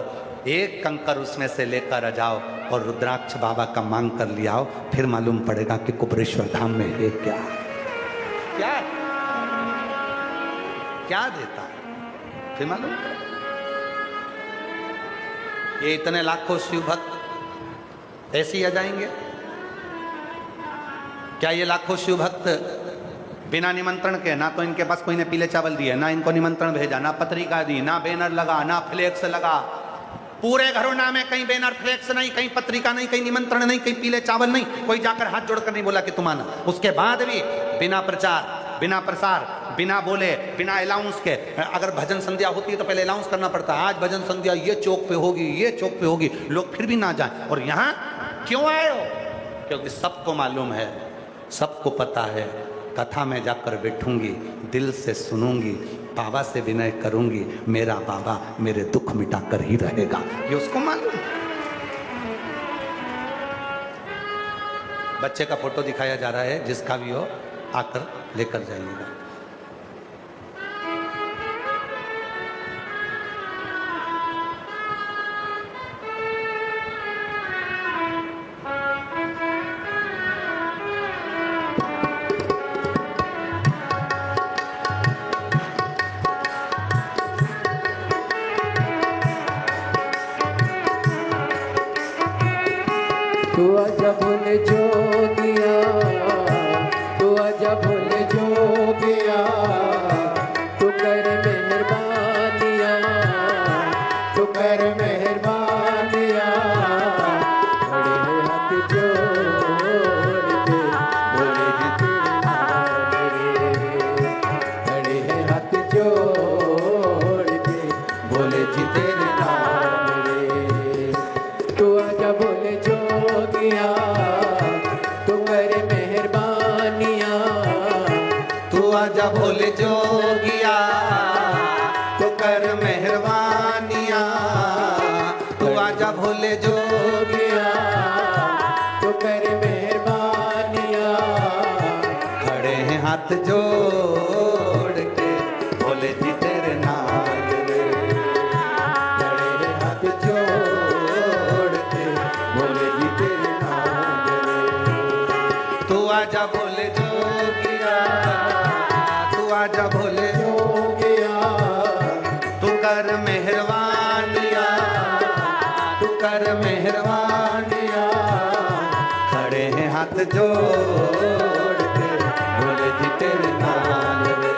एक कंकर उसमें से लेकर आ जाओ और रुद्राक्ष बाबा का मांग कर लिया आओ, फिर मालूम पड़ेगा कि कुबरेश्वर धाम में है क्या, क्या क्या देता है, फिर मालूम। ये इतने लाखों शिव भक्त ऐसे ही आ जाएंगे क्या? ये लाखों शिव भक्त बिना निमंत्रण के, ना तो इनके पास कोई ने पीले चावल दिए, ना इनको निमंत्रण भेजा, ना पत्रिका दी, ना बैनर लगा, ना फ्लेक्स लगा, पूरे घरों में कहीं बैनर फ्लेक्स नहीं, कहीं पत्रिका नहीं, कहीं निमंत्रण नहीं, कहीं पीले चावल नहीं, कोई जाकर हाथ जोड़कर नहीं बोला कि तुम आना। उसके बाद भी बिना प्रचार, बिना प्रसार, बिना बोले, बिना अलाउंस के, अगर भजन संध्या होती है तो पहले अलाउंस करना पड़ता है, आज भजन संध्या ये चौक पे होगी, ये चौक पे होगी, लोग फिर भी ना जाए। और यहाँ क्यों आए हो? क्योंकि सबको मालूम है, सबको पता है, कथा में जाकर बैठूंगी, दिल से सुनूंगी, बाबा से विनय करूंगी, मेरा बाबा मेरे दुख मिटाकर ही रहेगा, ये उसको मालूम। बच्चे का फोटो दिखाया जा रहा है, जिसका भी हो आकर लेकर जाइएगा। तू आजा भूल जोगिया, तू आजा भूल जोगिया, तू कर मेहरबानिया, तू कर मेहरबानिया, आजा भोले जोगिया तू कर मेहरबानिया, तू आजा भोले जोगिया तू कर मेहरबानिया। खड़े हैं हाथ जोड़ के भोले जी तेरे नाल रे, खड़े हैं हाथ जोड़ के भोले जी तेरे नाल रे। तू आजा भोले जोगिया तू आजा भोले जोगिया तू कर मेहरबानिया, तू कर मेहरबानिया। खड़े हैं हाथ जोड़ के भोले जी तेरे नाल रे,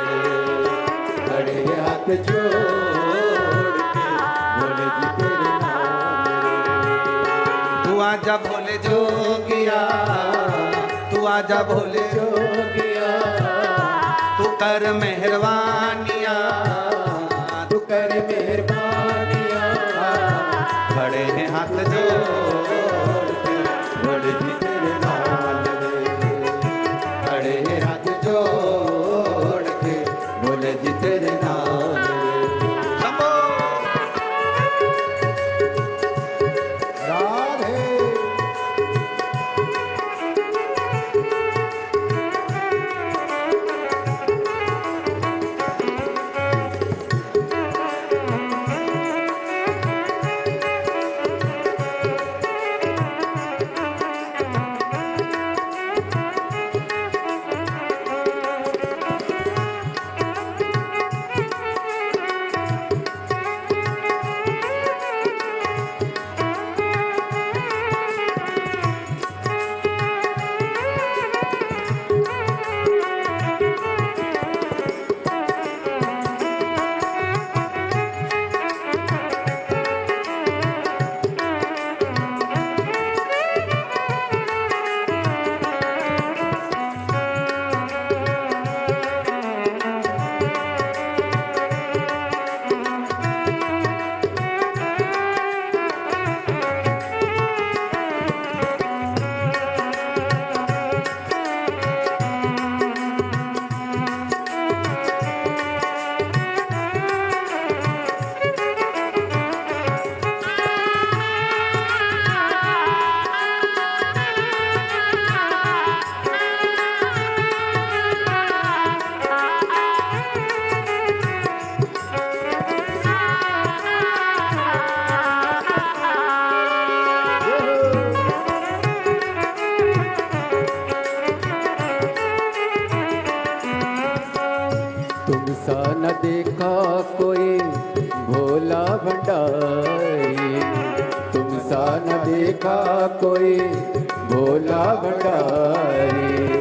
खड़े हैं हाथ जोड़ के भोले जी तेरे नाल रे। तू आजा भोले जोगिया तू आजा भोले जोगिया तू कर मेहरबानिया, तू कर मेहरबानिया। खड़े हैं हाथ जोड़ के भोले जी तेरे नाल रे, खड़े हैं हाथ जोड़ के भोले जी तेरे नाल रे। शंभो। राधे तुम सा न देखा कोई भोला भंडारी, तुम सा न देखा कोई भोला भंडारी।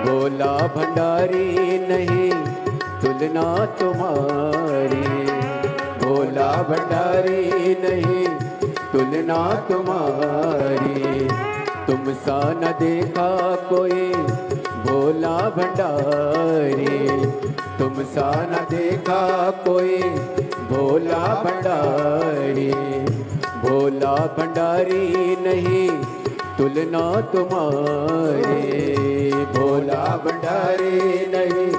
भोला भंडारी नहीं तुलना तुम्हारी, भोला भंडारी नहीं तुलना तुम्हारी। तुम सा न देखा कोई भोला भंडारी, तुम सा न देखा कोई भोला भंडारी। भोला भंडारी नहीं तुलना तुम्हारी, भोला भंडारी नहीं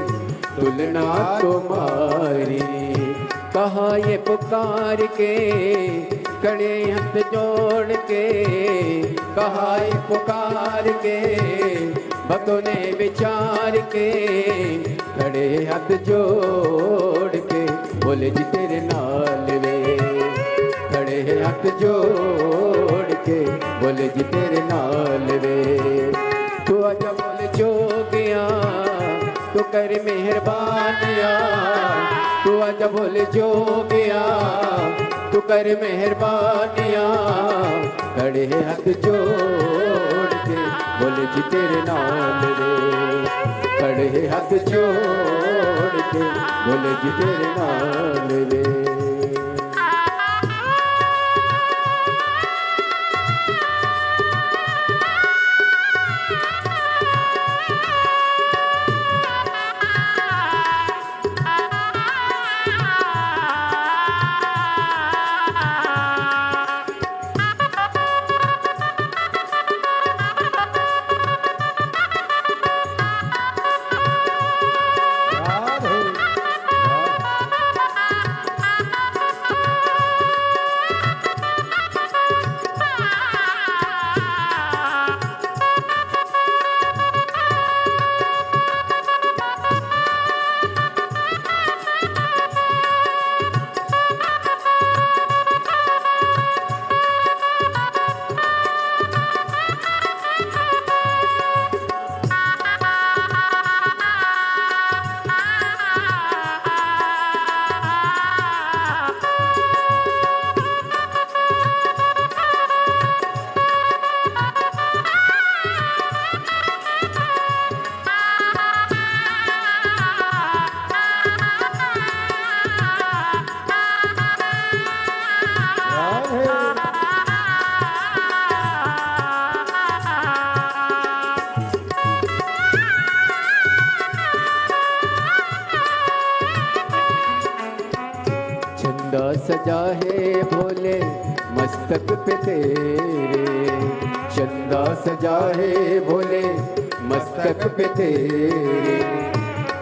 तुलना तुम्हारी। कहा ये पुकार के खड़े हाथ जोड़ के, कहा ये पुकार के भक्तों ने विचार के। खड़े हाथ जोड़ के बोले जी तेरे नाल वे, खड़े हाथ जोड़ के बोले जी तेरे नाल वे। तू आजा बोले जोगिया तू कर मेहरबानिया, तू आजा बोले जोगिया तू कर मेहरबानिया। खड़े हाथ जोड़ के बोले जी तेरे नाल रे, खड़े हाथ जोड़ के बोले जी तेरे नाल रे। सजा है भोले मस्तक पे तेरे, चंदा सजा है भोले मस्तक पे तेरे,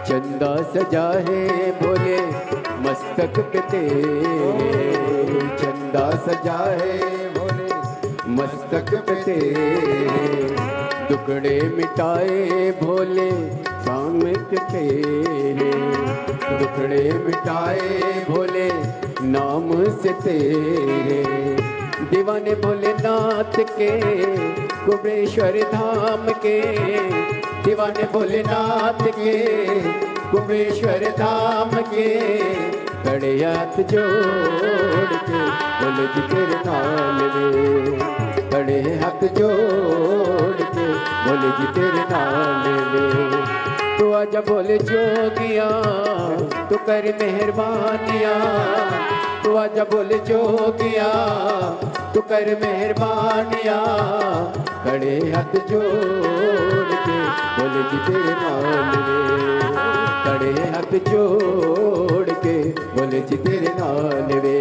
चंदा सजा है भोले मस्तक पे तेरे, चंदा सजा है भोले मस्तक पे तेरे, दुखड़े मिटाए भोले शाम के तेरे, दुखड़े मिटाए भोले नाम से तेरे, दीवाने भोलेनाथ के कुबेश्वर धाम के, दीवाने भोलेनाथ के कुबेश्वर धाम के, खड़े हाथ जोड़ के बोले जी तेरे नाम रे, खड़े हाथ जोड़ के बोले जी तेरे नाम रे, तू आजा बोले जोगिया तू कर मेहरबानिया, तू आजा बोले जोगिया तू कर मेहरबानिया, खड़े हाथ जोड़ के बोले जी तेरे नाम रे, खड़े हाथ जोड़ के बोले जी तेरे नाम रे।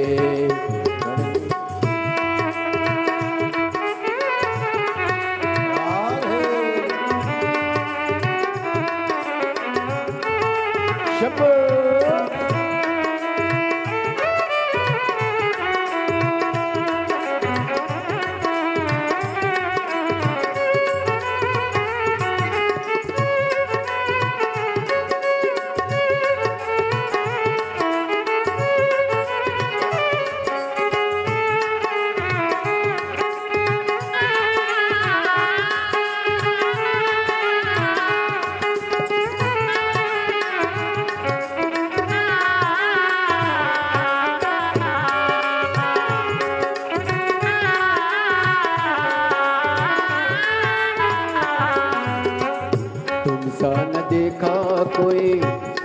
तुमसा न देखा कोई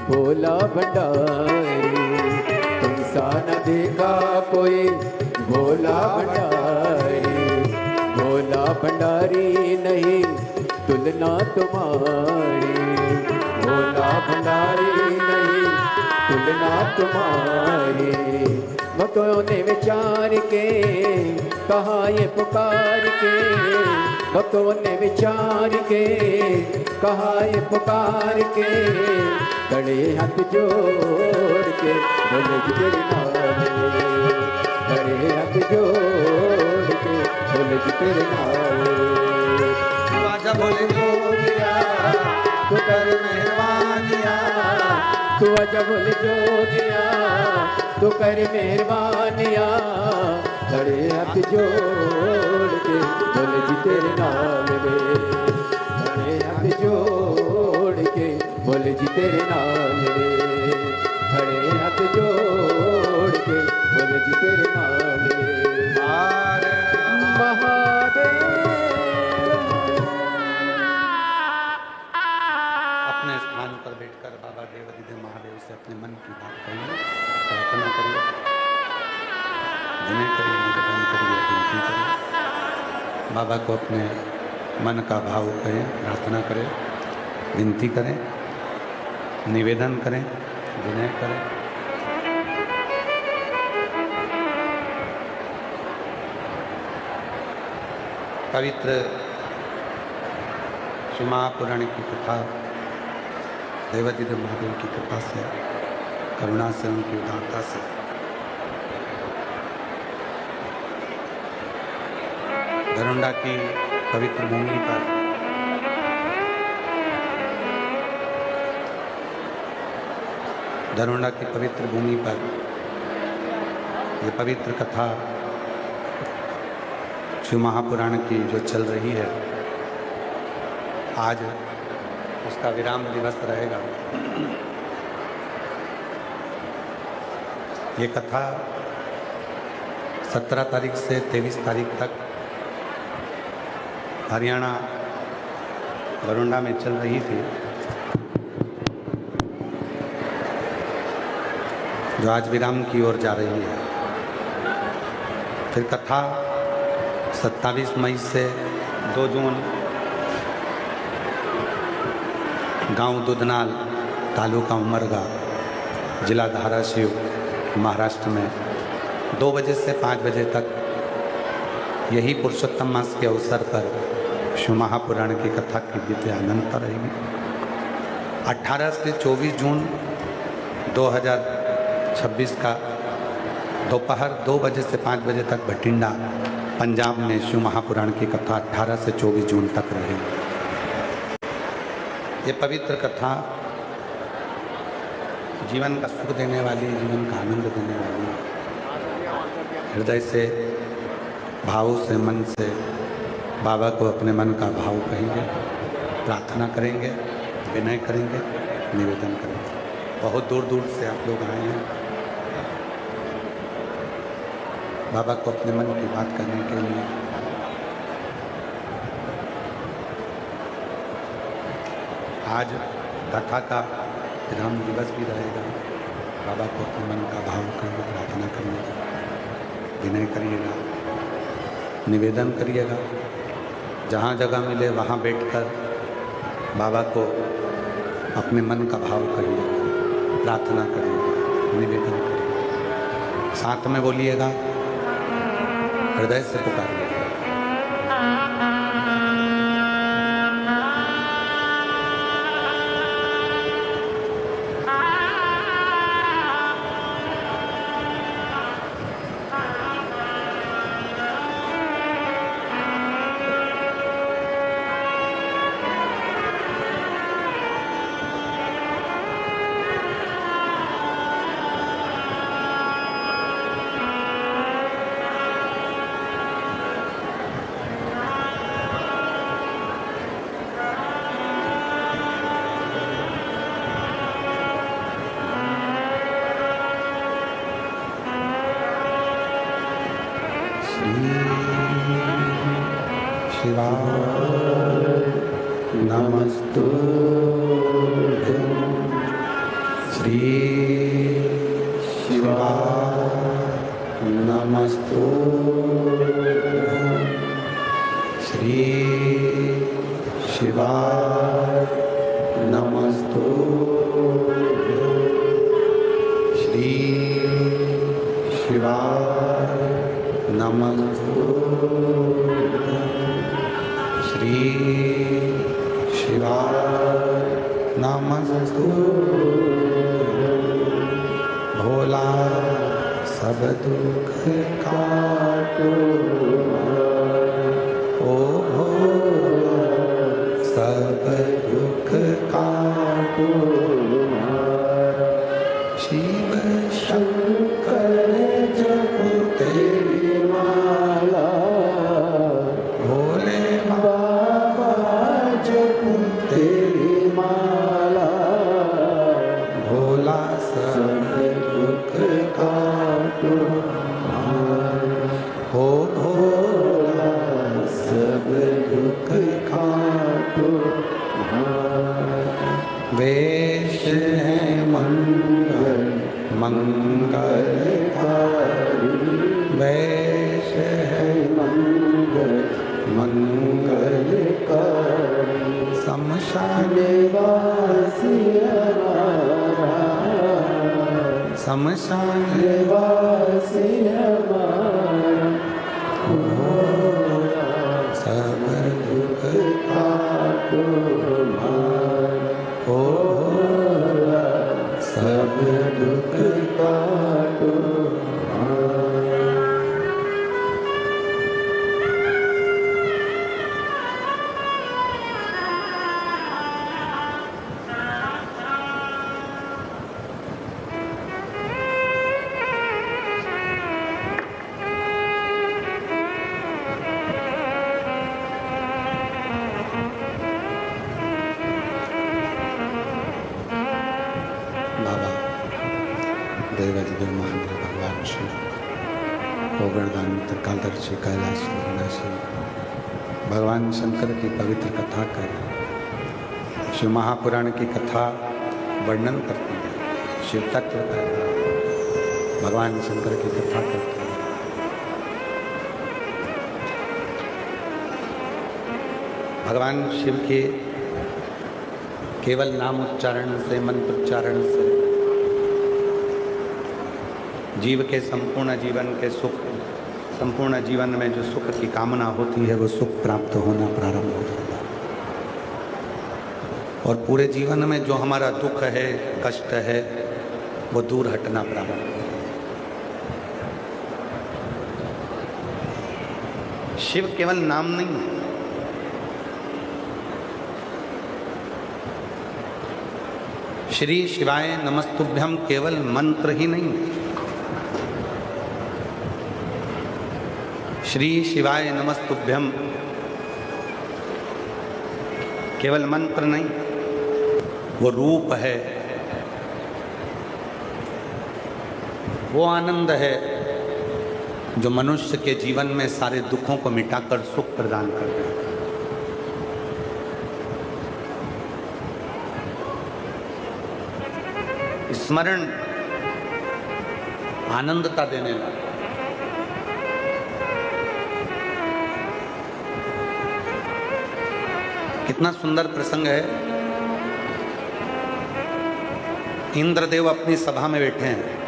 भोला भंडारी, तुमसा न देखा कोई भोला भंडारी, भोला भंडारी नहीं तुलना तुम्हारी, भोला भंडारी नहीं तुलना तुम्हारी, भक्तों ने विचार के कहा ये पुकार के, भक्तों ने विचार के कहा ये पुकार के, खड़े हाथ जोड़ के बोले जी तेरे नाम रे, खड़े हाथ जोड़ के बोले जी तेरे नाम रे, आजा बोले जोगिया तू कर मेहरबानिया, तू आजा बोले जोगिया तू कर मेहरबानिया, खड़े हाथ जोड़ के बोले जी तेरे नाम रे, खड़े हाथ जोड़ के बोले जी तेरे नाम रे, खड़े हाथ जोड़ के बोले जी तेरे नाम रे। महादेव अपने स्थान पर बैठकर बाबा देवाधिदेव महादेव से अपने मन की बात करिए, प्रार्थना करिए, विनय करिए, निवेदन करिए, विनती करिए, बाबा को अपने मन का भाव करें, प्रार्थना करें, विनती करें, निवेदन करें, विनय करें। पवित्र श्री महापुराण की कथा देवाधिदेव महादेव की कृपा से, करुणा से, उनकी उदारता से दरोंडा की पवित्र भूमि पर दरोंडा की पवित्र भूमि पर ये पवित्र कथा शिव महापुराण की जो चल रही है, आज उसका विराम दिवस रहेगा। ये कथा 17 तारीख से 23 तारीख तक हरियाणा दरोंडा में चल रही थी, जो आज विराम की ओर जा रही है। फिर कथा 27 मई से 2 जून गांव दुधनाल, तालुका उमरगा, जिला धाराशिव, महाराष्ट्र में 2 बजे से 5 बजे तक यही पुरुषोत्तम मास के अवसर पर शिव महापुराण की कथा की दिव्य अनंता रहेगी। 18 से 24 जून 2026 का दोपहर 2 बजे से 5 बजे तक भटिंडा पंजाब में शिव महापुराण की कथा 18 से 24 जून तक रहेगी। ये पवित्र कथा जीवन का सुख देने वाली, जीवन का आनंद देने वाली, हृदय से, भाव से, मन से बाबा को अपने मन का भाव कहेंगे, प्रार्थना करेंगे, विनय करेंगे, निवेदन करेंगे। बहुत दूर दूर से आप लोग आए हैं बाबा को अपने मन की बात करने के लिए। आज कथा का विराम दिवस भी रहेगा। बाबा को अपने मन का भाव करिए, प्रार्थना करिएगा, विनय करिएगा, निवेदन करिएगा। जहाँ जगह मिले वहाँ बैठकर बाबा को अपने मन का भाव करिएगा, प्रार्थना करिएगा, निवेदन करिएगा। साथ में बोलिएगा, हृदय से पुकारिएगा। शिवाय नमस्तुभ्यं श्री शिवाय नमस्तुभ्यं श्री शिवाय नमस्तुभ्यं श्री शिवाय नमस्तुभ्यं श्री शिवाय नमस्तुभ्यं। भोला सब दुख काटो, ओ भोला सब दुख काटो। शिव शंकर जप तेरी माला, भोले बाबा जप तेरी माला। भोला सब दुख काटो, हो भोला सब दुख काटो। वेश है मंगल मंगलकारी, वेश है मंगल मंगलकारी। शमशान वासी हमारा, शमशान वासी हमारा। भोला सब दुख काटो हमारा, भोला सब दुख काटो हमारा। देवाधिदेव महादेव भगवान शिव, ओगणदानी त्रिकालदर्शी कैलाश विनाशी भगवान शंकर की पवित्र कथा कर शिव महापुराण की कथा वर्णन करती है। शिव तत्व का भगवान शंकर की कथा करती है। भगवान शिव के केवल नाम उच्चारण से, मंत्र उच्चारण से जीव के संपूर्ण जीवन के सुख, संपूर्ण जीवन में जो सुख की कामना होती है वो सुख प्राप्त होना प्रारंभ हो जाता है। और पूरे जीवन में जो हमारा दुख है, कष्ट है, वो दूर हटना प्रारंभ हो जाता है। शिव केवल नाम नहीं है, श्री शिवाय नमस्तुभ्यम केवल मंत्र ही नहीं है। श्री शिवाय नमस्तुभ्यम केवल मंत्र नहीं, वो रूप है, वो आनंद है जो मनुष्य के जीवन में सारे दुखों को मिटाकर सुख प्रदान करता है। स्मरण आनंदता देने वाला, कितना सुंदर प्रसंग है। इंद्रदेव अपनी सभा में बैठे हैं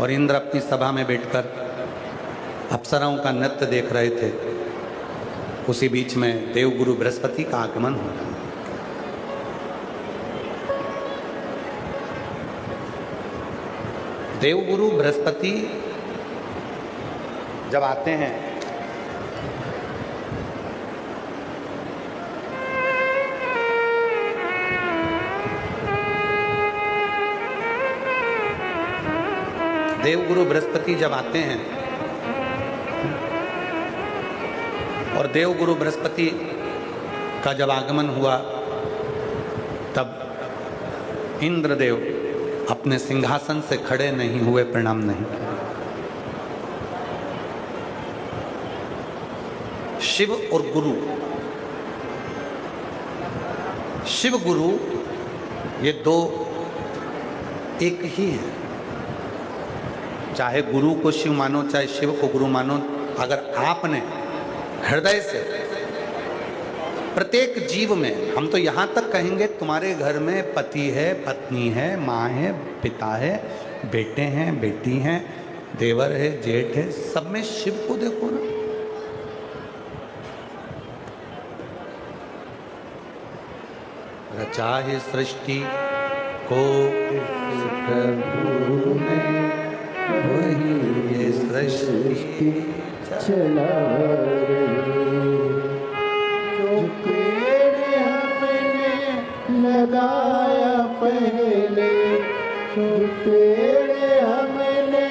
और इंद्र अपनी सभा में बैठकर अप्सराओं का नृत्य देख रहे थे। उसी बीच में देवगुरु बृहस्पति का आगमन हो रहा। देवगुरु बृहस्पति जब आते हैं देवगुरु बृहस्पति जब आते हैं और देवगुरु बृहस्पति का जब आगमन हुआ तब इंद्रदेव अपने सिंहासन से खड़े नहीं हुए, प्रणाम नहीं किया। शिव और गुरु, शिव गुरु ये दो एक ही है। चाहे गुरु को शिव मानो, चाहे शिव को गुरु मानो, अगर आपने हृदय से प्रत्येक जीव में, हम तो यहाँ तक कहेंगे तुम्हारे घर में पति है, पत्नी है, माँ है, पिता है, बेटे हैं, बेटी हैं, देवर है, जेठ है, सब में शिव को देखो ना। रचा है सृष्टि को प्रभु ने, वही ये सृष्टि चला लगाया पहले, जो पेड़ हमने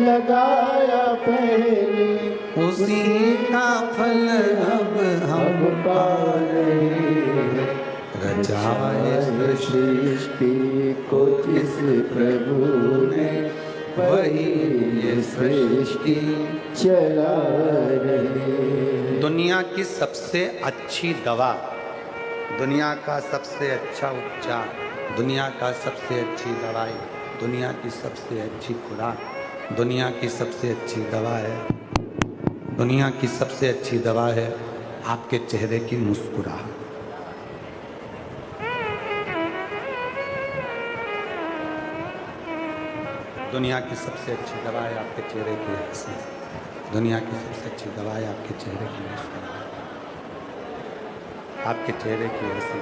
लगाया पहले, उसी का फल अब हम पा रहे। रचाए सृष्टि को जिस प्रभु ने, वही ये सृष्टि चला रहे। दुनिया की सबसे अच्छी दवा, दुनिया का सबसे अच्छा उपचार, दुनिया का सबसे अच्छी दवाई, दुनिया की सबसे अच्छी खुराक, दुनिया की सबसे अच्छी दवा है, दुनिया की सबसे अच्छी दवा है आपके चेहरे की मुस्कुराहट। दुनिया की सबसे अच्छी दवा है आपके चेहरे की हंसी, दुनिया की सबसे अच्छी दवा है आपके चेहरे की मुस्कुराहट, आपके चेहरे की हंसी।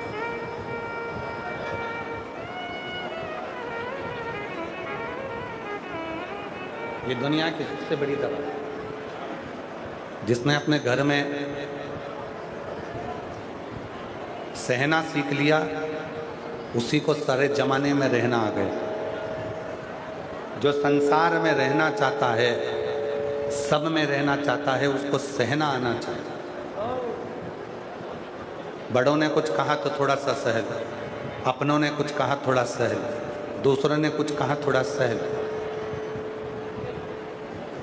ये दुनिया की सबसे बड़ी दवा है। जिसने अपने घर में सहना सीख लिया, उसी को सारे जमाने में रहना आ गया। जो संसार में रहना चाहता है, सब में रहना चाहता है, उसको सहना आना चाहिए। बड़ों ने कुछ कहा तो थोड़ा सा सह लो, अपनों ने कुछ कहा थोड़ा सह लो, दूसरों ने कुछ कहा थोड़ा सह लो।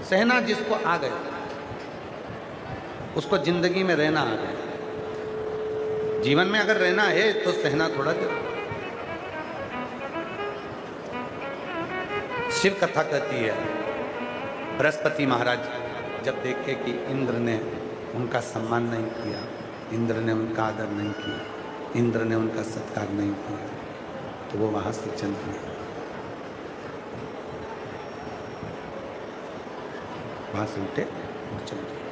सहना जिसको आ गया, उसको जिंदगी में रहना आ गया। जीवन में अगर रहना है तो सहना थोड़ा जरूर। शिव कथा कहती है, बृहस्पति महाराज जब देखे कि इंद्र ने उनका सम्मान नहीं किया, इंद्र ने उनका आदर नहीं किया, इंद्र ने उनका सत्कार नहीं किया, तो वो वहाँ से चल दिए। वहां से उठे और चले गए।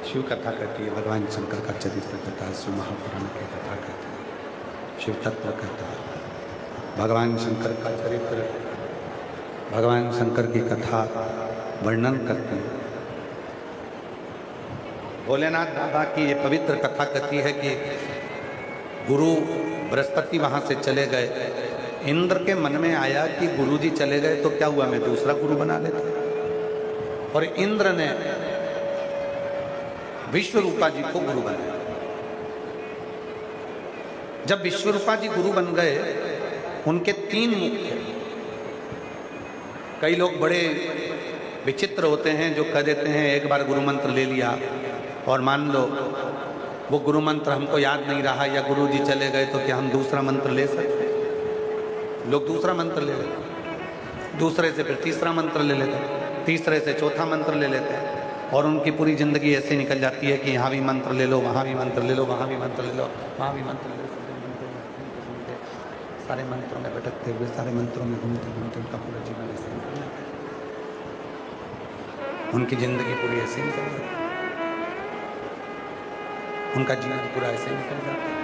शिव कथा कहती है, भगवान शंकर का चरित्र कथा, शिव महापुराण की कथा कहती है, शिव तत्व कथा, भगवान शंकर का चरित्र, भगवान शंकर की कथा वर्णन करती है। भोलेनाथ बाबा की ये पवित्र कथा कहती है कि गुरु बृहस्पति वहां से चले गए। इंद्र के मन में आया कि गुरुजी चले गए तो क्या हुआ, मैं दूसरा गुरु बना लेता। और इंद्र ने विश्वरूपा जी को गुरु बनाया। जब विश्वरूपा जी गुरु बन गए, उनके 3 मुख थे। कई लोग बड़े विचित्र होते हैं जो कह देते हैं एक बार गुरु मंत्र ले लिया और मान लो वो गुरु मंत्र हमको याद नहीं रहा या गुरु जी चले गए तो क्या हम दूसरा मंत्र ले सकते हैं? लोग दूसरा मंत्र ले लेते हैं, दूसरे से फिर तीसरा मंत्र ले लेते हैं, तीसरे से चौथा मंत्र ले लेते हैं और उनकी पूरी ज़िंदगी ऐसे निकल जाती है कि यहाँ भी मंत्र ले लो, वहाँ भी मंत्र ले लो, वहाँ भी मंत्र ले लो, वहाँ भी मंत्र ले लो, सारे मंत्रों में भटकते हुए, सारे मंत्रों में घूमते घूमते उनका पूरा जीवन ऐसे निकल जाता है। उनकी ज़िंदगी पूरी ऐसे निकल जाती है, उनका जीवन पूरा ऐसे निकल जाता है।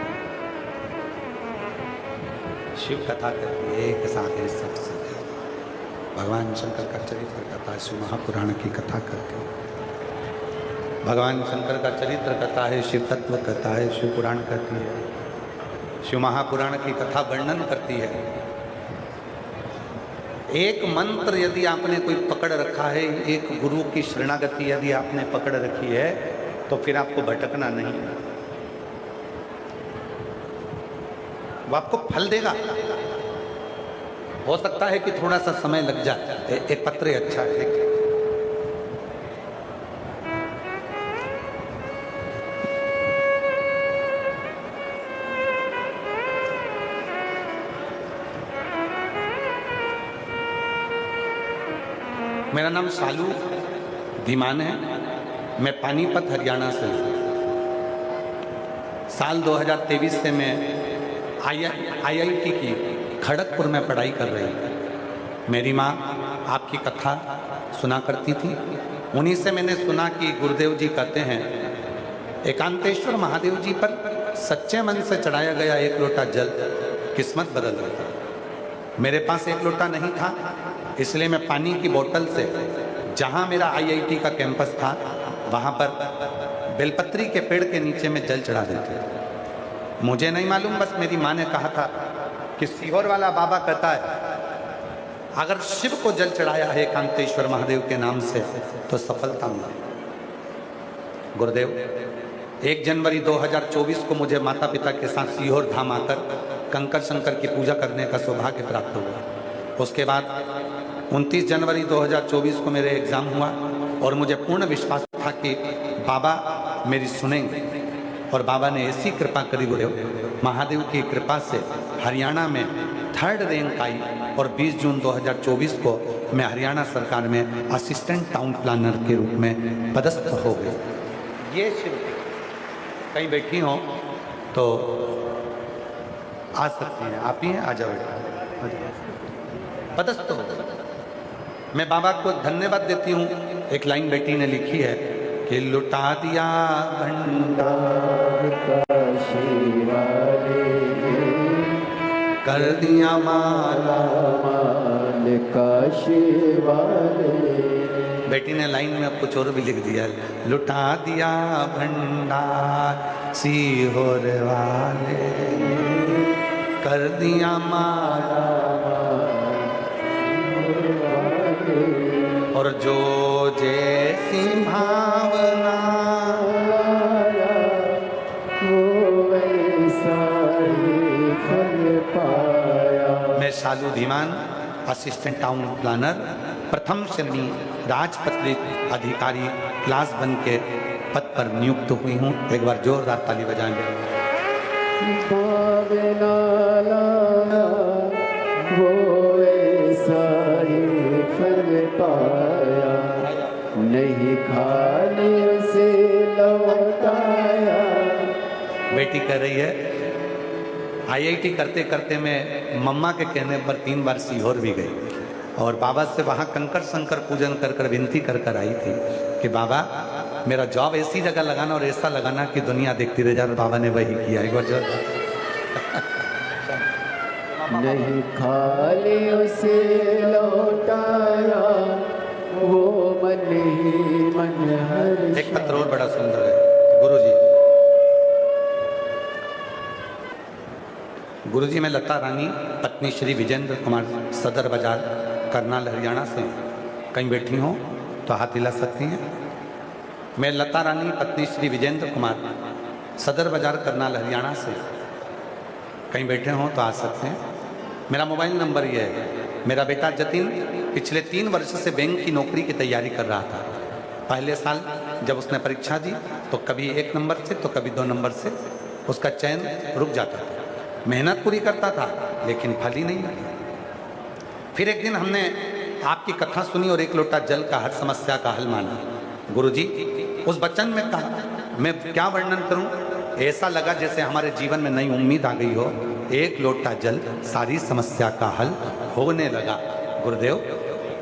शिव कथा करती है एक साथ है सबसे, भगवान शंकर का चरित्र कथा, शिव महापुराण की कथा करती है। भगवान शंकर का चरित्र कथा है, शिव तत्व कथा है, शिव पुराण करती है, शिव महापुराण की कथा वर्णन करती है। एक मंत्र यदि आपने कोई पकड़ रखा है, एक गुरु की शरणागति यदि आपने पकड़ रखी है तो फिर आपको भटकना नहीं, वो आपको फल देगा। हो सकता है कि थोड़ा सा समय लग जाए, एक पत्र अच्छा है। मेरा नाम शालू धीमान है, मैं पानीपत हरियाणा से हूँ। साल 2023 से मैं IIT की खड़गपुर में पढ़ाई कर रही हूँ। मेरी माँ आपकी कथा सुना करती थी, उन्हीं से मैंने सुना कि गुरुदेव जी कहते हैं एकांतेश्वर महादेव जी पर सच्चे मन से चढ़ाया गया एक लोटा जल किस्मत बदल देता। मेरे पास एक लोटा नहीं था, इसलिए मैं पानी की बोतल से जहाँ मेरा IIT का कैंपस था वहाँ पर बेलपत्री के पेड़ के नीचे में जल चढ़ा देते थे। मुझे नहीं मालूम, बस मेरी माँ ने कहा था कि सीहोर वाला बाबा कहता है अगर शिव को जल चढ़ाया है एकांतेश्वर महादेव के नाम से तो सफलता मिले। गुरुदेव 1 जनवरी 2024 को मुझे माता पिता के साथ सीहोर धाम आकर कंकर शंकर की पूजा करने का सौभाग्य प्राप्त हुआ। उसके बाद 29 जनवरी 2024 को मेरे एग्ज़ाम हुआ और मुझे पूर्ण विश्वास था कि बाबा मेरी सुनेंगे, और बाबा ने ऐसी कृपा करी गुरुदेव, महादेव की कृपा से हरियाणा में 3rd रैंक आई और 20 जून 2024 को मैं हरियाणा सरकार में असिस्टेंट टाउन प्लानर के रूप में पदस्थ हो गई। ये शिव कहीं बैठी हो तो आ सकती हैं, आप ही हैं, आ जाओ, पदस्थ हो। मैं बाबा को धन्यवाद देती हूँ। एक लाइन बेटी ने लिखी है कि लुटा दिया भंडार कर दिया माला माल काशी वाले। बेटी ने लाइन में अब कुछ और भी लिख दिया, लुटा दिया भंडार सीहोर वाले कर दिया माला और जो जैसी भावना वो वैसा ही फल पाया। मैं शालू धीमान असिस्टेंट टाउन प्लानर प्रथम श्रेणी राजपत्रित अधिकारी क्लास 1 के पद पर नियुक्त हुई हूँ। एक बार जोरदार ताली बजाएंगे। वो ऐसा ही फल पाया, नहीं खाने से लौटाया। बेटी कह रही है आईआईटी करते करते मैं मम्मा के कहने पर 3 बार सीहोर भी गई और बाबा से वहाँ कंकर शंकर पूजन कर कर विनती कर कर आई थी कि बाबा मेरा जॉब ऐसी जगह लगाना और ऐसा लगाना कि दुनिया देखती रह जाए। और बाबा ने वही किया। एक बार जो नहीं खाली उसे लौटाया वो मन ही मन हर्ष। एक पत्र और बड़ा सुंदर है। गुरुजी मैं लता रानी पत्नी श्री विजेंद्र कुमार सदर बाजार करनाल हरियाणा से कहीं बैठी हूँ तो हाथ हिला सकती हैं। मैं लता रानी पत्नी श्री विजेंद्र कुमार सदर बाजार करनाल हरियाणा से कहीं बैठे हों तो आ सकते हैं। मेरा मोबाइल नंबर ये है। मेरा बेटा जतिन पिछले 3 वर्ष से बैंक की नौकरी की तैयारी कर रहा था। पहले साल जब उसने परीक्षा दी तो कभी 1 नंबर से तो कभी 2 नंबर से उसका चयन रुक जाता था। मेहनत पूरी करता था लेकिन फल ही नहीं लगा। फिर एक दिन हमने आपकी कथा सुनी और 1 लोटा जल का हर समस्या का हल माना। गुरुजी उस वचन में कहा मैं क्या वर्णन करूं, ऐसा लगा जैसे हमारे जीवन में नई उम्मीद आ गई हो। 1 लोटा जल सारी समस्या का हल होने लगा। गुरुदेव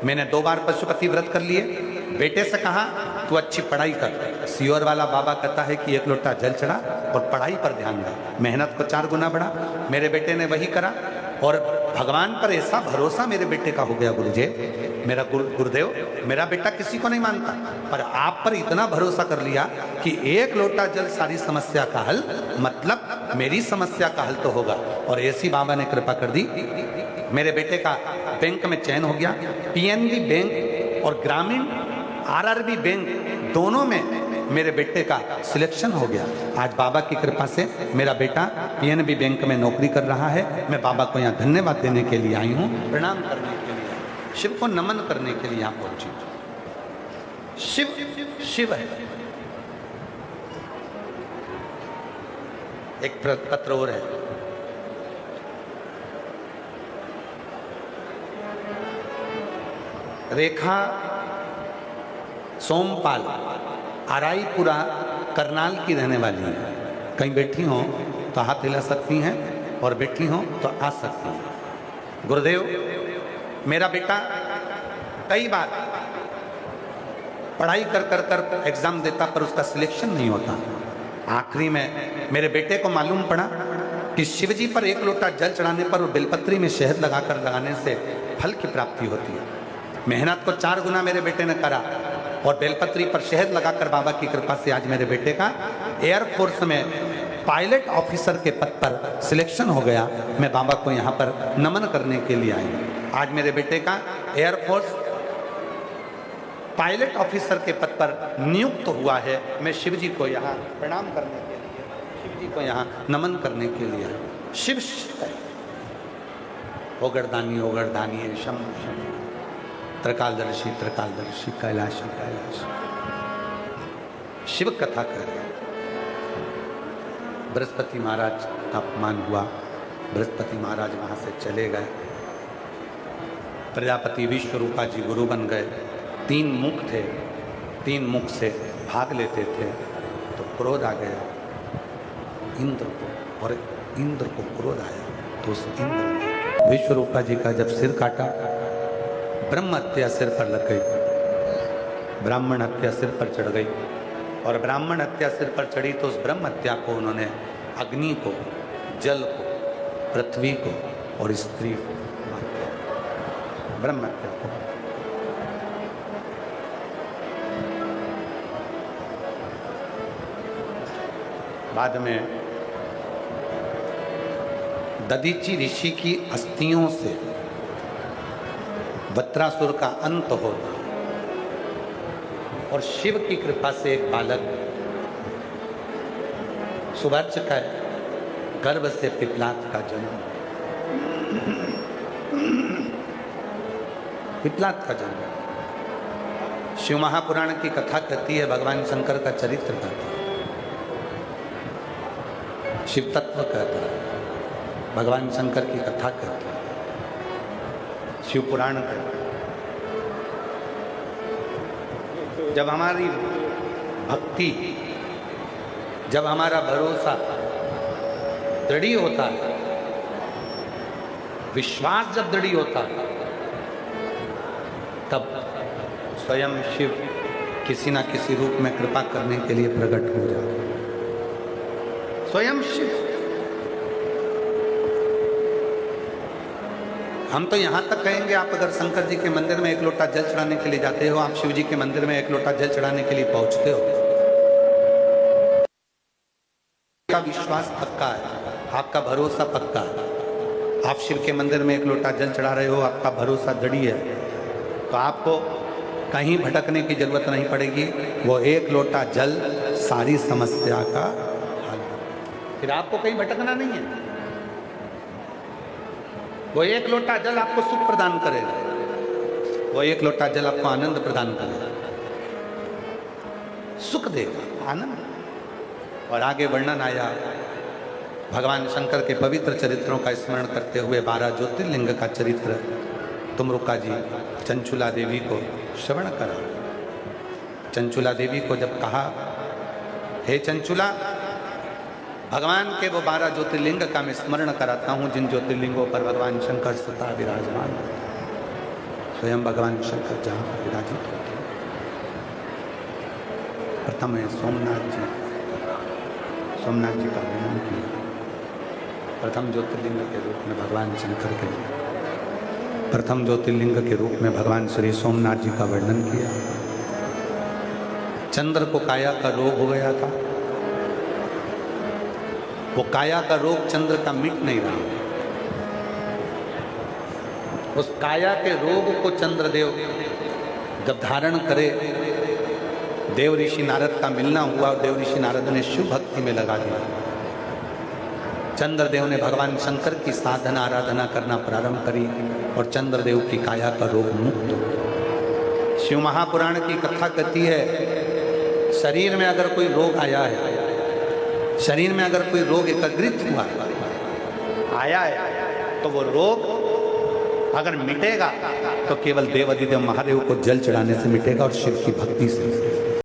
मैंने 2 बार पशुपति व्रत कर लिए। बेटे से कहा तू अच्छी पढ़ाई कर। सीहोर वाला बाबा कहता है कि 1 लोटा जल चढ़ा और पढ़ाई पर ध्यान दे। मेहनत को 4 गुना बढ़ा। मेरे बेटे ने वही करा और भगवान पर ऐसा भरोसा मेरे बेटे का हो गया। गुरुजी मेरा गुरुदेव मेरा बेटा किसी को नहीं मानता पर आप पर इतना भरोसा कर लिया कि 1 लोटा जल सारी समस्या का हल, मतलब मेरी समस्या का हल तो होगा। और ऐसी बाबा ने कृपा कर दी। मेरे बेटे का बैंक में चयन हो गया। पीएनबी बैंक और ग्रामीण आरआरबी बैंक दोनों में मेरे बेटे का सिलेक्शन हो गया। आज बाबा की कृपा से मेरा बेटा पीएनबी बैंक में नौकरी कर रहा है। मैं बाबा को यहाँ धन्यवाद देने के लिए आई हूँ, प्रणाम करने के लिए, शिव को नमन करने के लिए यहाँ पहुंची। शिव शिव है। एक पत्र और है। रेखा सोमपाल आराईपुरा करनाल की रहने वाली है। कहीं बैठी हो तो हाथ हिला सकती हैं और बैठी हो तो आ सकती हैं। गुरुदेव मेरा बेटा कई बार पढ़ाई कर कर कर एग्जाम देता पर उसका सिलेक्शन नहीं होता। आखिरी में मेरे बेटे को मालूम पड़ा कि शिवजी पर 1 लोटा जल चढ़ाने पर और बेलपत्री में शहद लगाकर लगाने से फल की प्राप्ति होती है। मेहनत को 4 गुना मेरे बेटे ने करा और बेलपत्री पर शहद लगाकर बाबा की कृपा से आज मेरे बेटे का एयरफोर्स में पायलट ऑफिसर के पद पर सिलेक्शन हो गया। मैं बाबा को यहाँ पर नमन करने के लिए आई हूँ। आज मेरे बेटे का एयरफोर्स पायलट ऑफिसर के पद पर नियुक्त हुआ है। मैं शिव जी को यहाँ प्रणाम करने के लिए, शिव जी को यहाँ नमन करने के लिए शिव ओगरदानी शंभु शंभु त्रिकालदर्शी कैलाशी कैलाश। शिव कथा कर बृहस्पति महाराज का अपमान हुआ। बृहस्पति महाराज वहाँ से चले गए। प्रजापति विश्वरूपा जी गुरु बन गए। 3 मुख थे, 3 मुख से भाग लेते थे तो क्रोध आ गया इंद्र को, और इंद्र को क्रोध आया तो उस इंद्र ने विश्वरूपा जी का जब सिर काटा, ब्रह्म हत्या सिर पर लग गई, ब्राह्मण हत्या सिर पर चढ़ गई। और ब्राह्मण हत्या सिर पर चढ़ी तो उस ब्रह्म हत्या को उन्होंने अग्नि को, जल को, पृथ्वी को और स्त्री को, ब्रह्म हत्या को। बाद में दधीची ऋषि की अस्थियों से वत्रासुर का अंत होता और शिव की कृपा से एक बालक सुवर्च का गर्भ से पिपलाद का जन्म, पिपलाद का जन्म। शिव महापुराण की कथा कहती है, भगवान शंकर का चरित्र कहता है, शिव तत्व कहता है, भगवान शंकर की कथा कहती है, शिव पुराण कहता है। जब हमारी भक्ति, जब हमारा भरोसा दृढ़ होता है विश्वास जब दृढ़ होता तब स्वयं शिव किसी ना किसी रूप में कृपा करने के लिए प्रकट हो जाता। स्वयं शिव। हम तो यहां तक कहेंगे, आप अगर शंकर जी के मंदिर में एक लोटा जल चढ़ाने के लिए जाते हो, आप शिव जी के मंदिर में एक लोटा जल चढ़ाने के लिए पहुंचते हो, आपका विश्वास पक्का है, आपका भरोसा पक्का है। आप शिव के मंदिर में एक लोटा जल चढ़ा रहे हो, आपका भरोसा दृढ़ है, तो आपको कहीं भटकने की जरूरत नहीं पड़ेगी। वो एक लोटा जल सारी समस्या का हल, फिर आपको कहीं भटकना नहीं है। वो एक लोटा जल आपको सुख प्रदान करेगा, वो एक लोटा जल आपको आनंद प्रदान करेगा, सुख देगा, आनंद। और आगे वर्णन आया भगवान शंकर के पवित्र चरित्रों का स्मरण करते हुए 12 ज्योतिर्लिंग का चरित्र तुमरुका जी चंचुला देवी को श्रवण करा। चंचुला देवी को जब कहा, हे चंचुला, भगवान के वो 12 ज्योतिर्लिंग का मैं स्मरण कराता हूँ जिन ज्योतिर्लिंगों पर भगवान शंकर सदा विराजमान होते, स्वयं भगवान शंकर जहाँ पर विराजित होते हैं। प्रथम है सोमनाथ जी। सोमनाथ जी का वर्णन किया। प्रथम ज्योतिर्लिंग के रूप में भगवान शंकर के, प्रथम ज्योतिर्लिंग के रूप में भगवान श्री सोमनाथ जी का वर्णन किया। चंद्र को काया का रोग हो गया था, वो काया का रोग चंद्र का मिट नहीं रहा। उस काया के रोग को चंद्रदेव जब धारण करे, देव ऋषि नारद का मिलना हुआ और देव ऋषि नारद ने शिव भक्ति में लगा दिया। चंद्रदेव ने भगवान शंकर की साधना आराधना करना प्रारंभ करी और चंद्रदेव की काया का रोग मुक्त हो। शिव महापुराण की कथा कहती है, शरीर में अगर कोई रोग आया है, शरीर में अगर कोई रोग एकत्रित हुआ आया है, तो वो रोग अगर मिटेगा तो केवल देवाधिदेव महादेव को जल चढ़ाने से मिटेगा और शिव की भक्ति से।